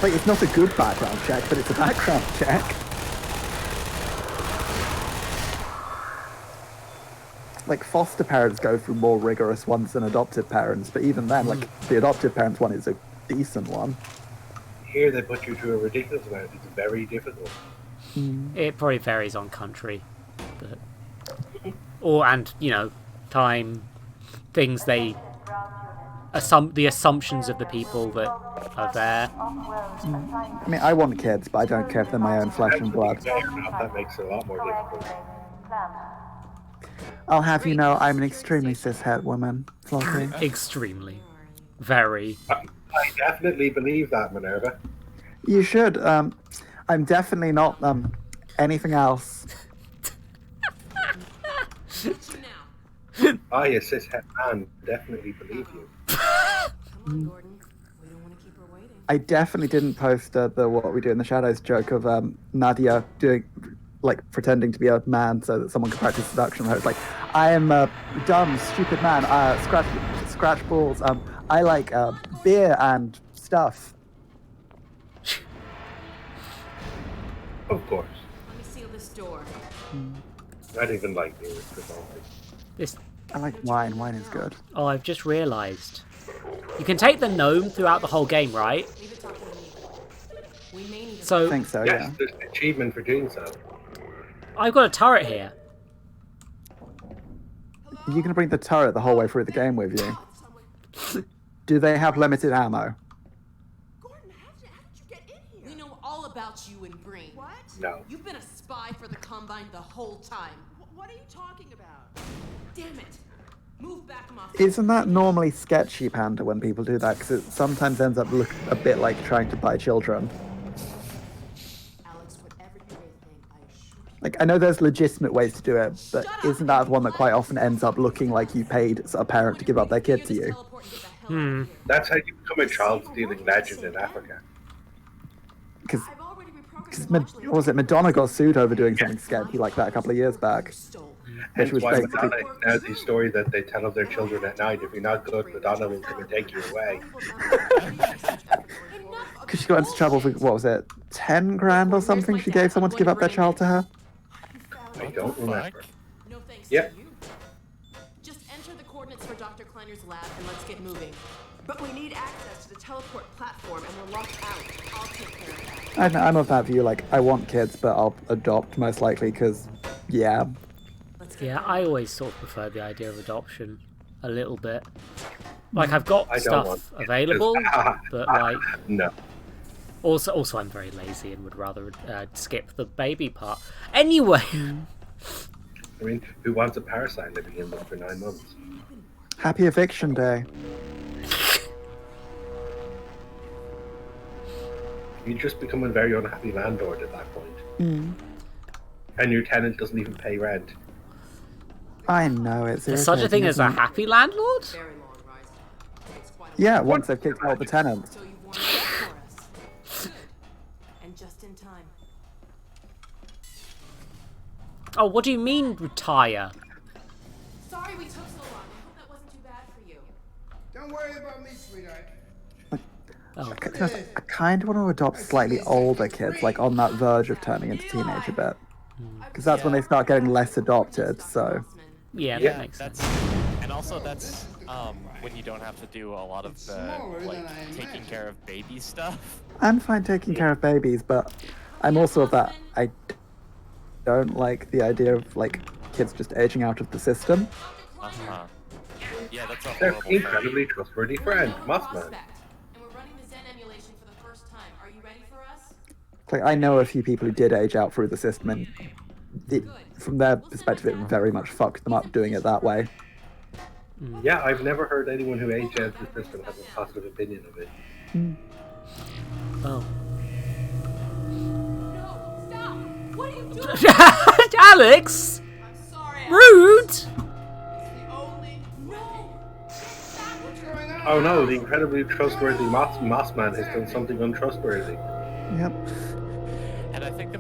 Like, it's not a good background check, but it's a background check. Like, foster parents go through more rigorous ones than adoptive parents, but even then, like, the adoptive parents one is a decent one. Here they put you through a ridiculous amount. It's very difficult. It probably varies on country, but and you know, time, things they the assumptions of the people that are there. I mean, I want kids, but I don't care if they're my own flesh and blood. That makes it a lot more difficult. I'll have you know, I'm an extremely cis-het woman, Flossie. Extremely, very. I definitely believe that, Minerva. You should. I'm definitely not anything else. I, a cishet man, definitely believe you. Come on, Gordon. We don't want to keep her waiting. I definitely didn't post the "What We Do in the Shadows" joke of Nadia doing, like, pretending to be a man so that someone could practice seduction. Where it's like, I am a dumb, stupid man. Scratch balls. I like beer and stuff. Of course. Let me seal this door. I don't even like beer. It's good. This. I like wine. Wine is good. Oh, I've just realised. You can take the gnome throughout the whole game, right? Leave it talking to me. We may need I So think so. Yes, Yeah. there's an achievement for doing so. I've got a turret here. You can bring the turret the whole way through the game with you. Do they have limited ammo? Gordon, how did you get in here? We know all about you and Green. What? No. You've been a spy for the Combine the whole time. What are you talking about? Damn it. Move back, Moff. Isn't that normally sketchy, Panda, when people do that? Because it sometimes ends up looking a bit like trying to buy children. Alex, whatever you may think, I assure you. Like, I know there's legitimate ways to do it, but Shut up. isn't that the one that quite often ends up looking like you paid a parent to give up their kid to you? Teleport and get the hell out of here. That's how you become a child-stealing legend in Africa. Because I've already reprogrammed what was it, Madonna got sued over doing something sketchy like that a couple of years back. Hence Which was why basically- Madonna now the story that they tell of their children at night. If you're not good, Madonna will come and take you away. Because she got into trouble for, what was it, 10 grand or something she gave someone to give up their child to her? I don't remember. No thanks Yeah. to you. Just enter enter the coordinates for Dr. Kleiner's lab and let's get moving. But we need access to the teleport platform and we're locked out. I'll take care of that. I'm of that view. Like, I want kids, but I'll adopt most likely because, yeah. Yeah, I always sort of prefer the idea of adoption a little bit. Like, I've got stuff available, but like, no. Also, I'm very lazy and would rather skip the baby part. Anyway. I mean, who wants a parasite living in them for 9 months? Happy eviction day. You just become a very unhappy landlord at that point. And your tenant doesn't even pay rent. I know, it's There's such a thing as a happy landlord? Very long, right? Takes quite a Yeah, once they've kicked out the tenants. So you warmed it up for us. And just in time. Oh, what do you mean retire? Sorry we took so long. I hope that wasn't too bad for you. Don't worry about me, sweetheart. Oh. I kind of want to adopt slightly older kids, like on that verge of turning into teenage a bit. Because that's when they start getting less adopted, so... Yeah, that makes sense. And also that's when you don't have to do a lot of the like taking care of baby stuff. I'm fine taking care of babies, but I'm also of that. I don't like the idea of like kids just aging out of the system. Yeah, that's a They're horrible incredibly trustworthy friend, Mothman. And we're running the Zen emulation for the first time. Are you ready for us? Like, I know a few people who did age out through the system, and from their perspective, it very much fucked them up doing it that way. Yeah, I've never heard anyone who aged out the system have a positive opinion of it. Oh. No, stop! What are you doing? Alex! I'm sorry. Rude! It's the only. No! Stop! What's going on? Oh no, the incredibly trustworthy Mossman has done something untrustworthy. Yep. And I think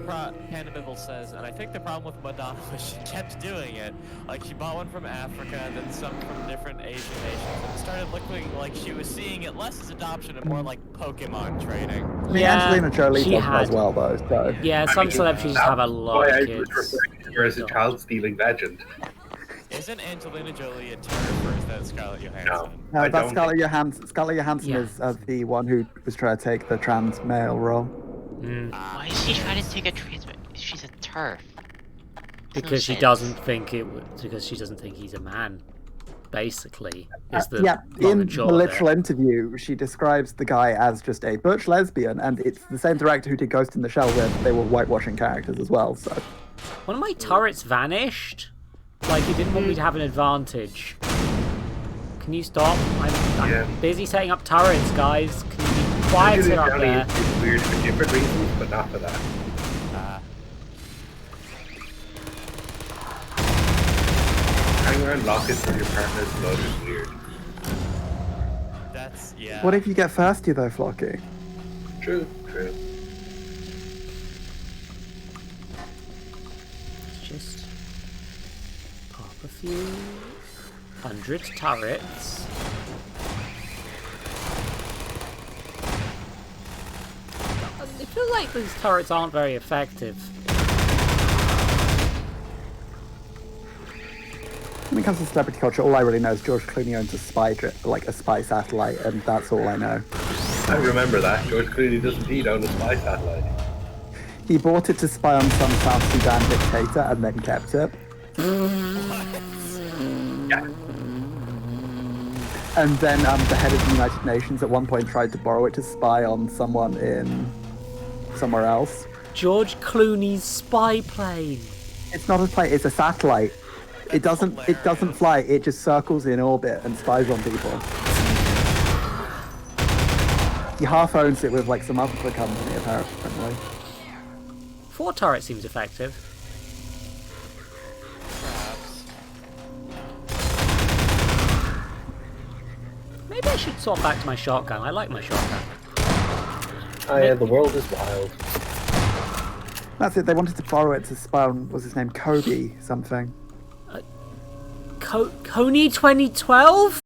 Panda Bibble says, and I think the problem with Madonna was she kept doing it. Like, she bought one from Africa, and then some from different Asian nations, and it started looking like she was seeing it less as adoption and more like Pokemon trading. I mean, Angelina Jolie does as well, though, so... Yeah, some celebrities just have a lot of kids. Why I was referring to her as a child-stealing legend. Isn't Angelina Jolie a turf, or is that Scarlett Johansson? No, that's Scarlett Johansson. Scarlett Johansson is the one who was trying to take the trans male role. Why is she trying to take a trans? She's a turf. Because she doesn't think because she doesn't think he's a man. Basically, is the in the literal interview, she describes the guy as just a butch lesbian, and it's the same director who did Ghost in the Shell, where they were whitewashing characters as well. So one of my turrets vanished. Like, he didn't want me to have an advantage. Can you stop? I'm busy setting up turrets, guys. Can you be quieter up there? It's weird for different reasons, but not for that. Hang around lockets for your partner's blood is weird. That's, yeah. what if you get thirsty though, Flocky? True. Just pop a few 100 turrets. I feel like these turrets aren't very effective. When it comes to celebrity culture, all I really know is George Clooney owns a spy satellite, and that's all I know. I remember that. George Clooney does indeed own a spy satellite. He bought it to spy on some South Sudan dictator and then kept it. Yeah. And then the head of the United Nations at one point tried to borrow it to spy on someone in somewhere else. George Clooney's spy plane. It's not a plane, it's a satellite. It doesn't fly, it just circles in orbit and spies on people. He half owns it with like some other company apparently. 4 turrets seems effective. Maybe I should swap back to my shotgun. I like my shotgun. Oh yeah, the world is wild. That's it, they wanted to borrow it to spy on, what's his name, Kobe something. Coney 2012?